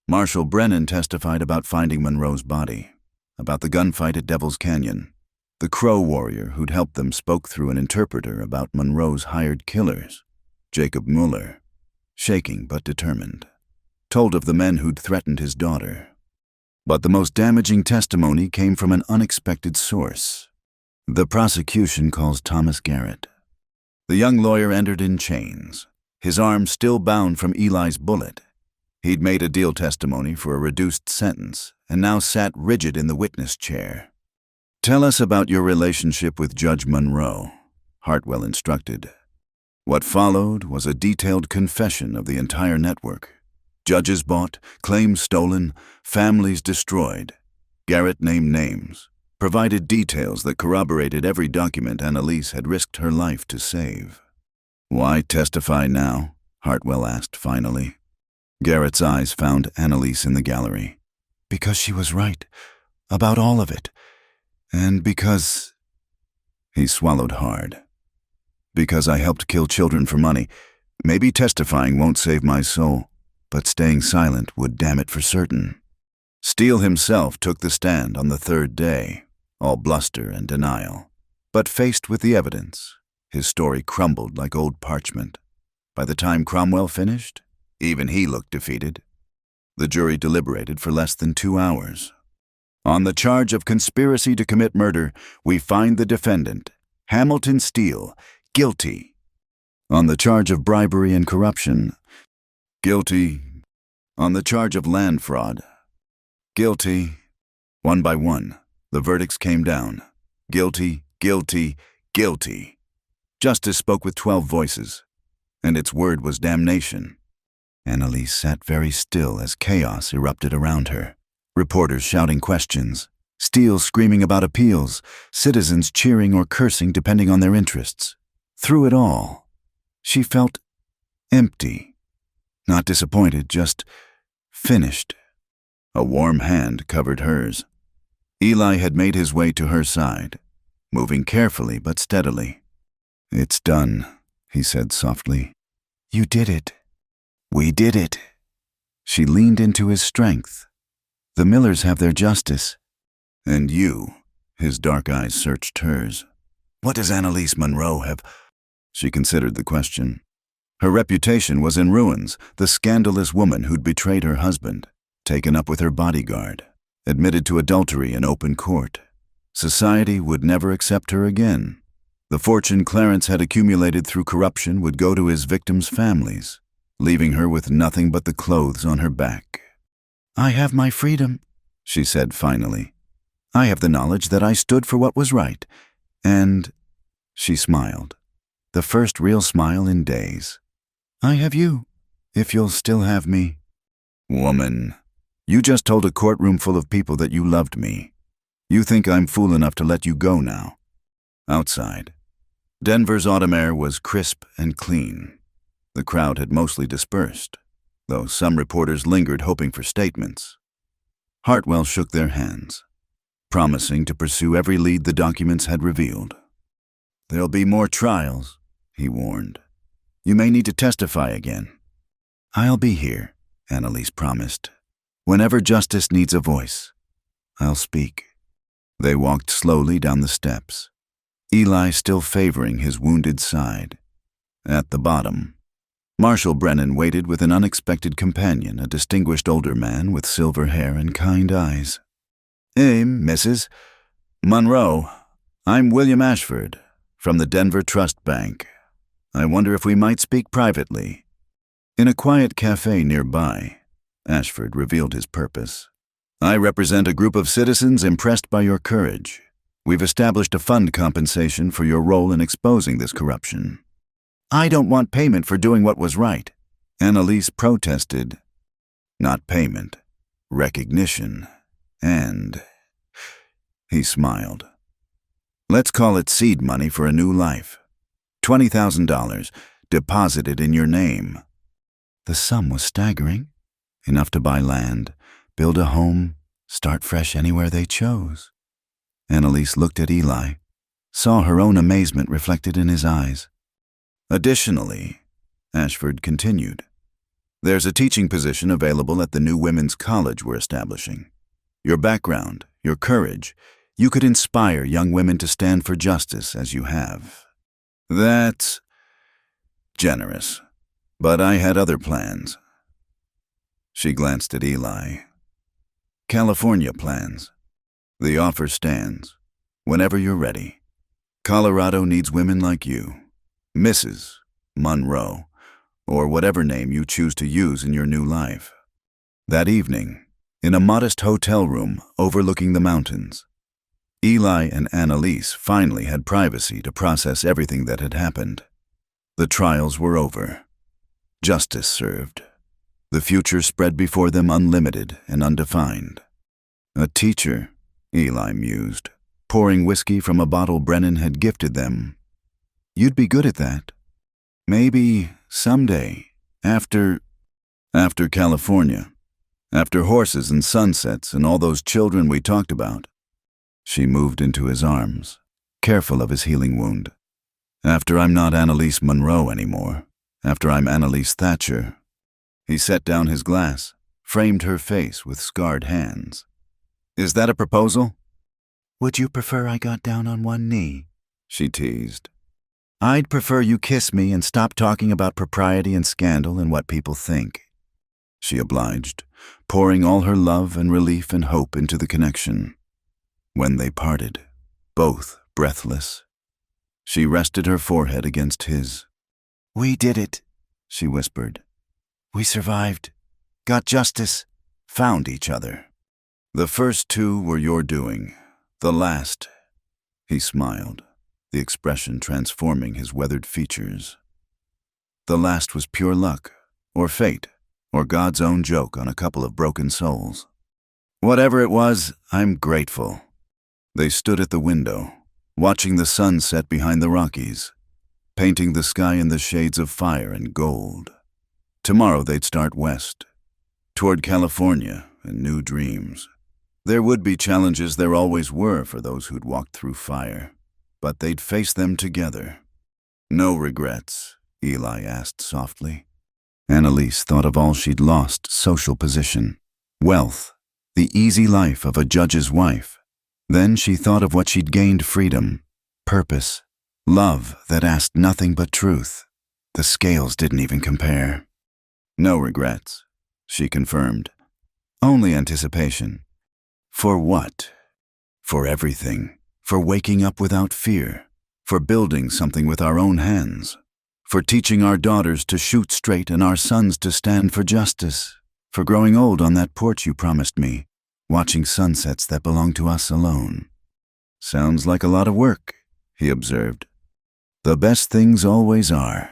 Marshal Brennan testified about finding Monroe's body, about the gunfight at Devil's Canyon. The Crow warrior who'd helped them spoke through an interpreter about Monroe's hired killers, Jacob Mueller, shaking but determined, told of the men who'd threatened his daughter. But the most damaging testimony came from an unexpected source. The prosecution calls Thomas Garrett. The young lawyer entered in chains, his arm still bound from Eli's bullet. He'd made a deal testimony for a reduced sentence and now sat rigid in the witness chair. "Tell us about your relationship with Judge Monroe," Hartwell instructed. What followed was a detailed confession of the entire network. Judges bought, claims stolen, families destroyed. Garrett named names, provided details that corroborated every document Annalise had risked her life to save. "Why testify now?" Hartwell asked finally. Garrett's eyes found Annalise in the gallery. "Because she was right, about all of it. And because—" He swallowed hard. "Because I helped kill children for money. Maybe testifying won't save my soul, but staying silent would damn it for certain." Steele himself took the stand on the third day, all bluster and denial. But faced with the evidence, his story crumbled like old parchment. By the time Cromwell finished, even he looked defeated. The jury deliberated for less than 2 hours. "On the charge of conspiracy to commit murder, we find the defendant, Hamilton Steele, guilty. On the charge of bribery and corruption, guilty. On the charge of land fraud, guilty." One by one, the verdicts came down. Guilty, guilty, guilty. Justice spoke with 12 voices, and its word was damnation. Annalise sat very still as chaos erupted around her. Reporters shouting questions, Steele screaming about appeals, citizens cheering or cursing depending on their interests. Through it all, she felt empty. Not disappointed, just finished. A warm hand covered hers. Eli had made his way to her side, moving carefully but steadily. "It's done," he said softly. "You did it." We did it. She leaned into his strength. The Millers have their justice. And you, his dark eyes searched hers. What does Annalise Monroe have? She considered the question. Her reputation was in ruins, the scandalous woman who'd betrayed her husband, taken up with her bodyguard, admitted to adultery in open court. Society would never accept her again. The fortune Clarence had accumulated through corruption would go to his victims' families, leaving her with nothing but the clothes on her back. I have my freedom, she said finally. I have the knowledge that I stood for what was right, and she smiled, the first real smile in days. I have you, if you'll still have me. Woman, you just told a courtroom full of people that you loved me. You think I'm fool enough to let you go now? Outside, Denver's autumn air was crisp and clean. The crowd had mostly dispersed, though some reporters lingered hoping for statements. Hartwell shook their hands, promising to pursue every lead the documents had revealed. There'll be more trials, he warned. You may need to testify again. I'll be here, Annalise promised. Whenever justice needs a voice, I'll speak. They walked slowly down the steps, Eli still favoring his wounded side. At the bottom, Marshal Brennan waited with an unexpected companion, a distinguished older man with silver hair and kind eyes. Hey, Mrs. Monroe, I'm William Ashford, from the Denver Trust Bank. I wonder if we might speak privately. In a quiet cafe nearby, Ashford revealed his purpose. I represent a group of citizens impressed by your courage. We've established a fund compensation for your role in exposing this corruption. I don't want payment for doing what was right, Annalise protested. Not payment, recognition, and... He smiled. Let's call it seed money for a new life. $20,000 deposited in your name. The sum was staggering. Enough to buy land, build a home, start fresh anywhere they chose. Annalise looked at Eli, saw her own amazement reflected in his eyes. Additionally, Ashford continued, there's a teaching position available at the new women's college we're establishing. Your background, your courage, you could inspire young women to stand for justice as you have. That's generous, but I had other plans. She glanced at Eli. California plans. The offer stands. Whenever you're ready. Colorado needs women like you. Mrs. Monroe, or whatever name you choose to use in your new life. That evening, in a modest hotel room overlooking the mountains, Eli and Annalise finally had privacy to process everything that had happened. The trials were over. Justice served. The future spread before them unlimited and undefined. A teacher, Eli mused, pouring whiskey from a bottle Brennan had gifted them. You'd be good at that. Maybe someday, after California, after horses and sunsets and all those children we talked about. She moved into his arms, careful of his healing wound. After I'm not Annalise Monroe anymore, after I'm Annalise Thatcher. He set down his glass, framed her face with scarred hands. Is that a proposal? Would you prefer I got down on one knee? She teased. I'd prefer you kiss me and stop talking about propriety and scandal and what people think. She obliged, pouring all her love and relief and hope into the connection. When they parted, both breathless, she rested her forehead against his. We did it, she whispered. We survived, got justice, found each other. The first two were your doing. The last, he smiled, the expression transforming his weathered features. The last was pure luck, or fate, or God's own joke on a couple of broken souls. Whatever it was, I'm grateful. They stood at the window, watching the sun set behind the Rockies, painting the sky in the shades of fire and gold. Tomorrow they'd start west, toward California and new dreams. There would be challenges there always were for those who'd walked through fire, but they'd face them together. No regrets, Eli asked softly. Annalise thought of all she'd lost: social position, wealth, the easy life of a judge's wife. Then she thought of what she'd gained: freedom, purpose, love that asked nothing but truth. The scales didn't even compare. No regrets, she confirmed. Only anticipation. For what? For everything. For waking up without fear. For building something with our own hands. For teaching our daughters to shoot straight and our sons to stand for justice. For growing old on that porch you promised me, watching sunsets that belong to us alone. Sounds like a lot of work, he observed. The best things always are.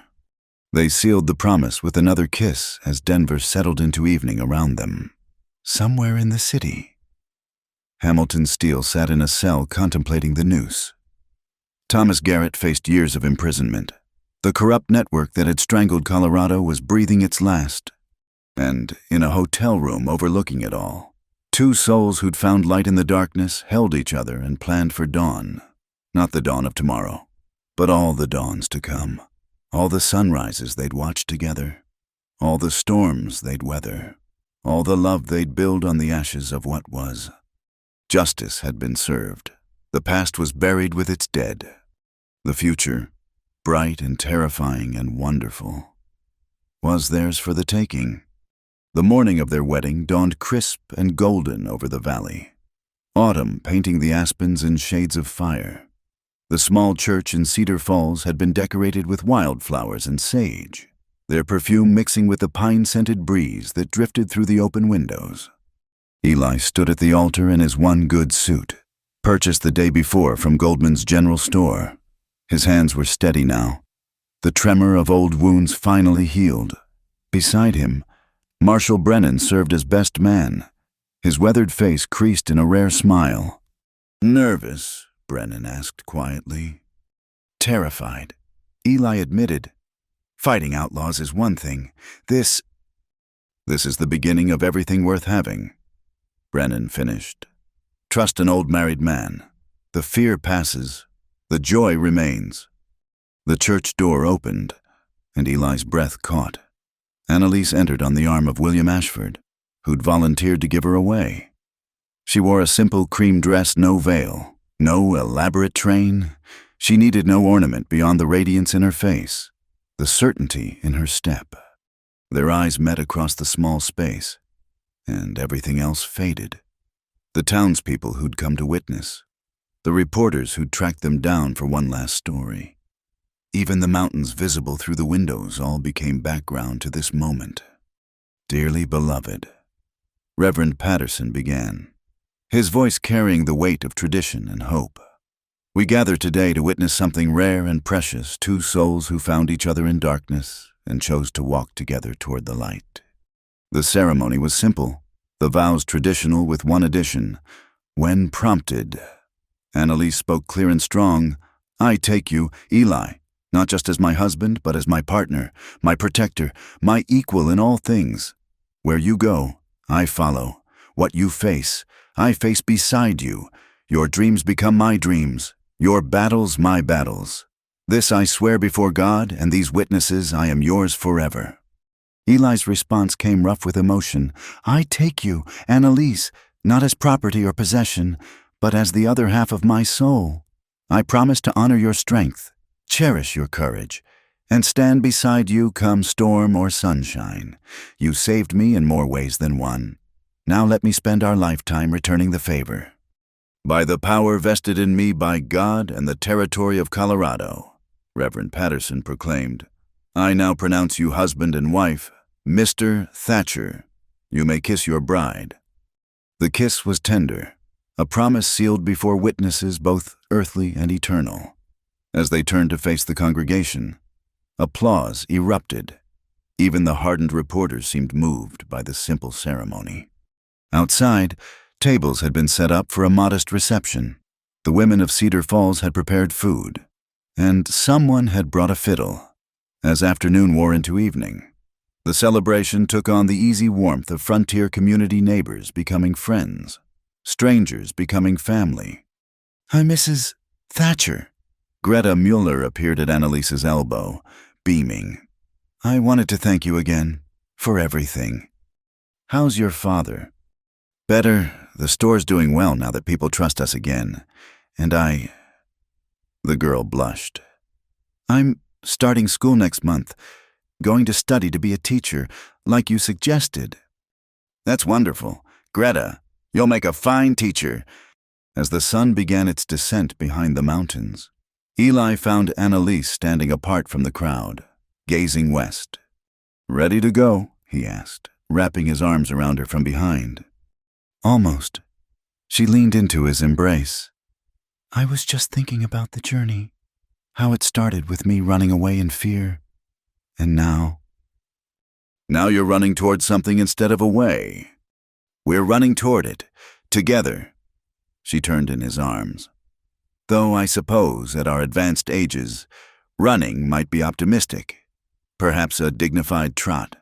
They sealed the promise with another kiss as Denver settled into evening around them. Somewhere in the city. Hamilton Steele sat in a cell contemplating the noose. Thomas Garrett faced years of imprisonment. The corrupt network that had strangled Colorado was breathing its last. And in a hotel room overlooking it all, two souls who'd found light in the darkness held each other and planned for dawn. Not the dawn of tomorrow, but all the dawns to come. All the sunrises they'd watch together. All the storms they'd weather. All the love they'd build on the ashes of what was. Justice had been served. The past was buried with its dead. The future, bright and terrifying and wonderful, was theirs for the taking. The morning of their wedding dawned crisp and golden over the valley. Autumn painting the aspens in shades of fire. The small church in Cedar Falls had been decorated with wildflowers and sage, their perfume mixing with the pine-scented breeze that drifted through the open windows. Eli stood at the altar in his one good suit, purchased the day before from Goldman's general store. His hands were steady now. The tremor of old wounds finally healed. Beside him, Marshal Brennan served as best man, his weathered face creased in a rare smile. "Nervous?" Brennan asked quietly. "Terrified," Eli admitted. "Fighting outlaws is one thing. This is the beginning of everything worth having," Brennan finished. "Trust an old married man. The fear passes. The joy remains." The church door opened, and Eli's breath caught. Annalise entered on the arm of William Ashford, who'd volunteered to give her away. She wore a simple cream dress, no veil. No elaborate train. She needed no ornament beyond the radiance in her face, the certainty in her step. Their eyes met across the small space, and everything else faded. The townspeople who'd come to witness, the reporters who'd tracked them down for one last story. Even the mountains visible through the windows all became background to this moment. "Dearly beloved," Reverend Patterson began, his voice carrying the weight of tradition and hope. "We gather today to witness something rare and precious, two souls who found each other in darkness and chose to walk together toward the light." The ceremony was simple, the vows traditional with one addition. When prompted, Annalise spoke clear and strong. "I take you, Eli, not just as my husband, but as my partner, my protector, my equal in all things. Where you go, I follow. What you face, I face beside you. Your dreams become my dreams, your battles my battles. This I swear before God and these witnesses, I am yours forever." Eli's response came rough with emotion. "I take you, Annalise, not as property or possession, but as the other half of my soul. I promise to honor your strength, cherish your courage, and stand beside you come storm or sunshine. You saved me in more ways than one. Now let me spend our lifetime returning the favor. By the power vested in me by God and the territory of Colorado," Reverend Patterson proclaimed, "I now pronounce you husband and wife, Mr. Thatcher. You may kiss your bride." The kiss was tender, a promise sealed before witnesses both earthly and eternal. As they turned to face the congregation, applause erupted. Even the hardened reporters seemed moved by the simple ceremony. Outside, tables had been set up for a modest reception. The women of Cedar Falls had prepared food, and someone had brought a fiddle. As afternoon wore into evening, the celebration took on the easy warmth of frontier community neighbors becoming friends, strangers becoming family. "I'm Mrs. Thatcher." Greta Mueller appeared at Annalise's elbow, beaming. "I wanted to thank you again. For everything. How's your father? Better. The store's doing well now that people trust us again. And The girl blushed. I'm starting school next month, going to study to be a teacher, like you suggested. That's wonderful. Greta, you'll make a fine teacher. As the sun began its descent behind the mountains, Eli found Annalise standing apart from the crowd, gazing west. Ready to go? He asked, wrapping his arms around her from behind. Almost. She leaned into his embrace. I was just thinking about the journey, how it started with me running away in fear, and now... Now you're running toward something instead of away. We're running toward it, together. She turned in his arms. Though I suppose, at our advanced ages, running might be optimistic, perhaps a dignified trot.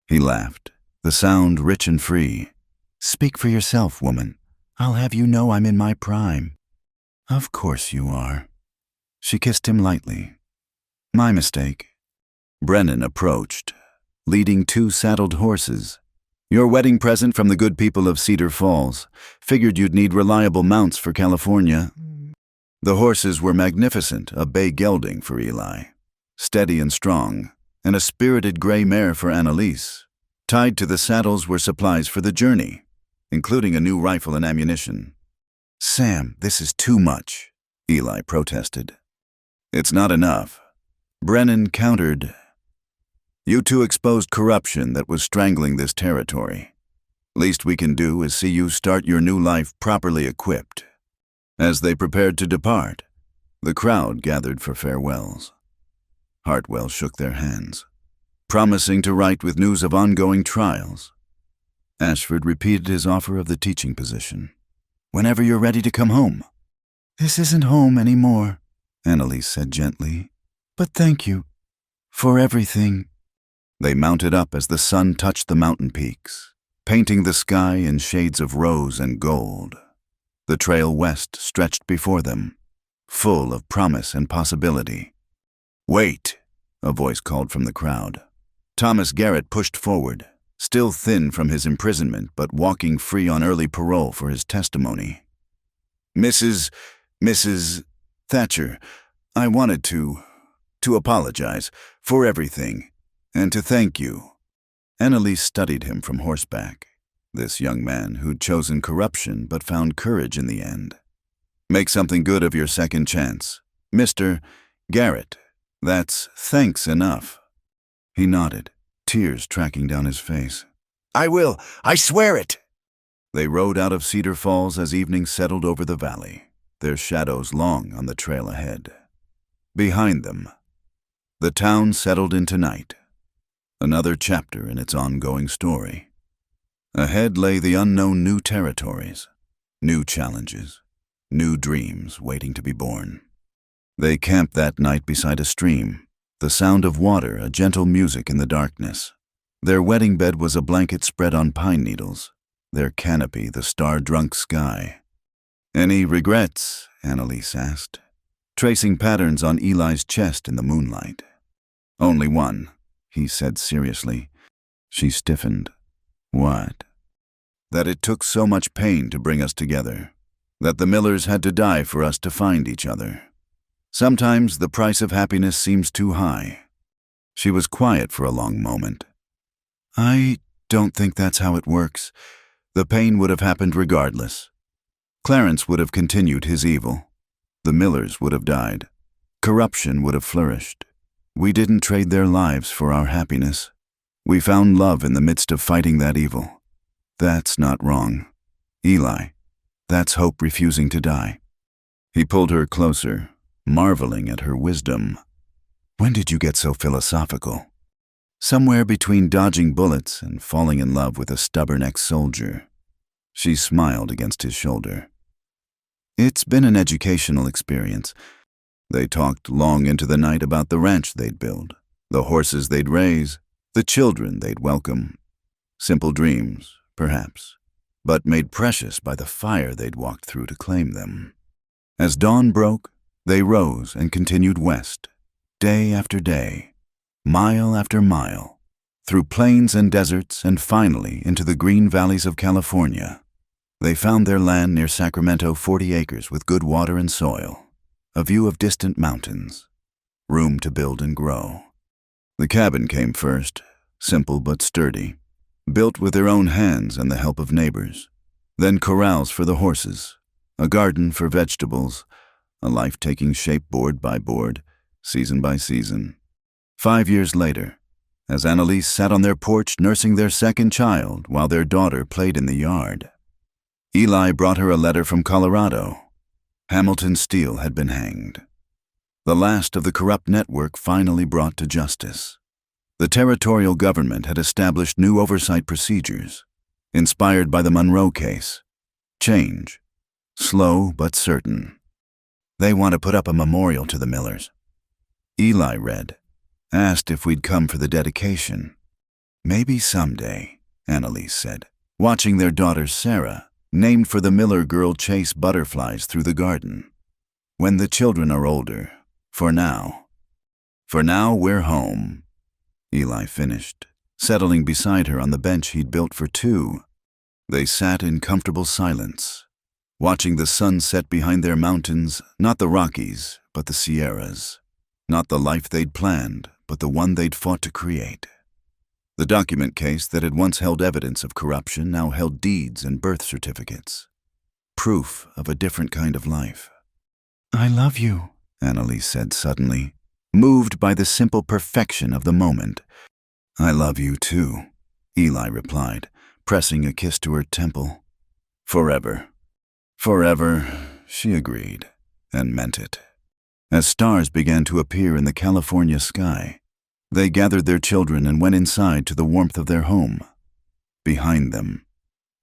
He laughed, the sound rich and free. Speak for yourself, woman. I'll have you know I'm in my prime. Of course you are. She kissed him lightly. My mistake. Brennan approached, leading 2 saddled horses. Your wedding present from the good people of Cedar Falls. Figured you'd need reliable mounts for California. The horses were magnificent, a bay gelding for Eli, steady and strong, and a spirited gray mare for Annalise. Tied to the saddles were supplies for the journey, including a new rifle and ammunition. Sam, this is too much, Eli protested. It's not enough. Brennan countered. You 2 exposed corruption that was strangling this territory. Least we can do is see you start your new life properly equipped. As they prepared to depart, the crowd gathered for farewells. Hartwell shook their hands, promising to write with news of ongoing trials. Ashford repeated his offer of the teaching position. Whenever you're ready to come home. This isn't home anymore, Annalise said gently. But thank you for everything. They mounted up as the sun touched the mountain peaks, painting the sky in shades of rose and gold. The trail west stretched before them, full of promise and possibility. Wait, a voice called from the crowd. Thomas Garrett pushed forward, still thin from his imprisonment but walking free on early parole for his testimony. Mrs. Thatcher, I wanted to apologize for everything, and to thank you. Annalise studied him from horseback, this young man who'd chosen corruption but found courage in the end. Make something good of your second chance. Mr. Garrett, that's thanks enough. He nodded, tears tracking down his face. I will, I swear it! They rode out of Cedar Falls as evening settled over the valley, their shadows long on the trail ahead. Behind them, the town settled into night, another chapter in its ongoing story. Ahead lay the unknown new territories, new challenges, new dreams waiting to be born. They camped that night beside a stream, the sound of water a gentle music in the darkness. Their wedding bed was a blanket spread on pine needles, their canopy the star-drunk sky. Any regrets? Annalise asked, tracing patterns on Eli's chest in the moonlight. Only one, he said seriously. She stiffened. What? That it took so much pain to bring us together, that the Millers had to die for us to find each other. Sometimes the price of happiness seems too high. She was quiet for a long moment. I don't think that's how it works. The pain would have happened regardless. Clarence would have continued his evil. The Millers would have died. Corruption would have flourished. We didn't trade their lives for our happiness. We found love in the midst of fighting that evil. That's not wrong. Eli, that's hope refusing to die. He pulled her closer, marveling at her wisdom. When did you get so philosophical? Somewhere between dodging bullets and falling in love with a stubborn ex-soldier. She smiled against his shoulder. It's been an educational experience. They talked long into the night about the ranch they'd build, the horses they'd raise, the children they'd welcome. Simple dreams, perhaps, but made precious by the fire they'd walked through to claim them. As dawn broke, they rose and continued west, day after day, mile after mile, through plains and deserts, and finally into the green valleys of California. They found their land near Sacramento, 40 acres with good water and soil, a view of distant mountains, room to build and grow. The cabin came first, simple but sturdy, built with their own hands and the help of neighbors. Then corrals for the horses, a garden for vegetables, a life taking shape board by board, season by season. 5 years later, as Annalise sat on their porch nursing their second child while their daughter played in the yard, Eli brought her a letter from Colorado. Hamilton Steele had been hanged. The last of the corrupt network finally brought to justice. The territorial government had established new oversight procedures, inspired by the Monroe case. Change, slow but certain. They want to put up a memorial to the Millers. Eli read, asked if we'd come for the dedication. Maybe someday, Annalise said, watching their daughter Sarah, named for the Miller girl, chase butterflies through the garden. When the children are older, for now we're home. Eli finished, settling beside her on the bench he'd built for two. They sat in comfortable silence, watching the sun set behind their mountains, not the Rockies, but the Sierras. Not the life they'd planned, but the one they'd fought to create. The document case that had once held evidence of corruption now held deeds and birth certificates. Proof of a different kind of life. I love you, Annalise said suddenly, moved by the simple perfection of the moment. I love you too, Eli replied, pressing a kiss to her temple. Forever. Forever, she agreed, and meant it. As stars began to appear in the California sky, they gathered their children and went inside to the warmth of their home. Behind them,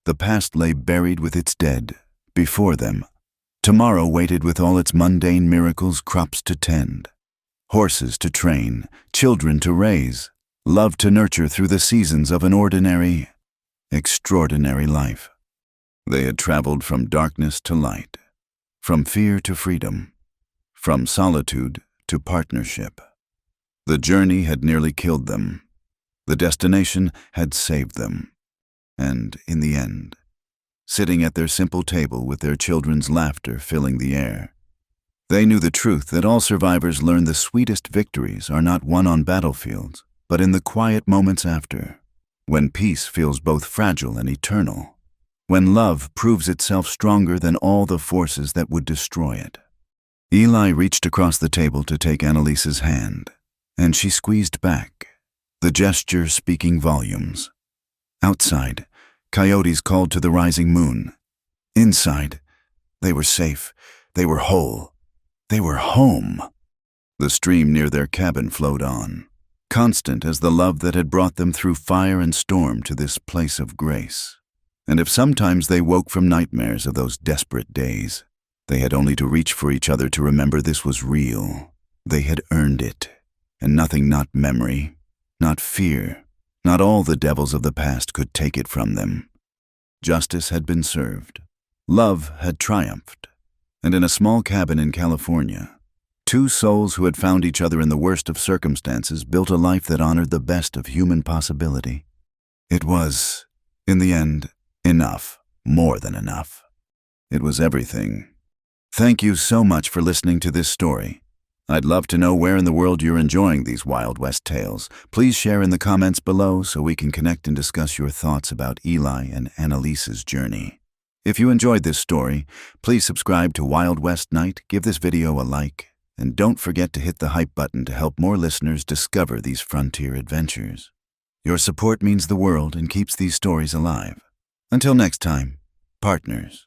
the past lay buried with its dead. Before them, tomorrow waited with all its mundane miracles, crops to tend, horses to train, children to raise, love to nurture through the seasons of an ordinary, extraordinary life. They had traveled from darkness to light, from fear to freedom, from solitude to partnership. The journey had nearly killed them. The destination had saved them. And in the end, sitting at their simple table with their children's laughter filling the air, they knew the truth that all survivors learn the sweetest victories are not won on battlefields, but in the quiet moments after, when peace feels both fragile and eternal, when love proves itself stronger than all the forces that would destroy it. Eli reached across the table to take Annalise's hand, and she squeezed back, the gesture speaking volumes. Outside, coyotes called to the rising moon. Inside, they were safe, they were whole, they were home. The stream near their cabin flowed on, constant as the love that had brought them through fire and storm to this place of grace. And if sometimes they woke from nightmares of those desperate days, they had only to reach for each other to remember this was real. They had earned it, and nothing, not memory, not fear, not all the devils of the past could take it from them. Justice had been served. Love had triumphed. And in a small cabin in California, two souls who had found each other in the worst of circumstances built a life that honored the best of human possibility. It was, in the end, enough, more than enough. It was everything. Thank you so much for listening to this story. I'd love to know where in the world you're enjoying these Wild West tales. Please share in the comments below so we can connect and discuss your thoughts about Eli and Annalise's journey. If you enjoyed this story, please subscribe to Wild West Night, give this video a like, and don't forget to hit the hype button to help more listeners discover these frontier adventures. Your support means the world and keeps these stories alive. Until next time, partners.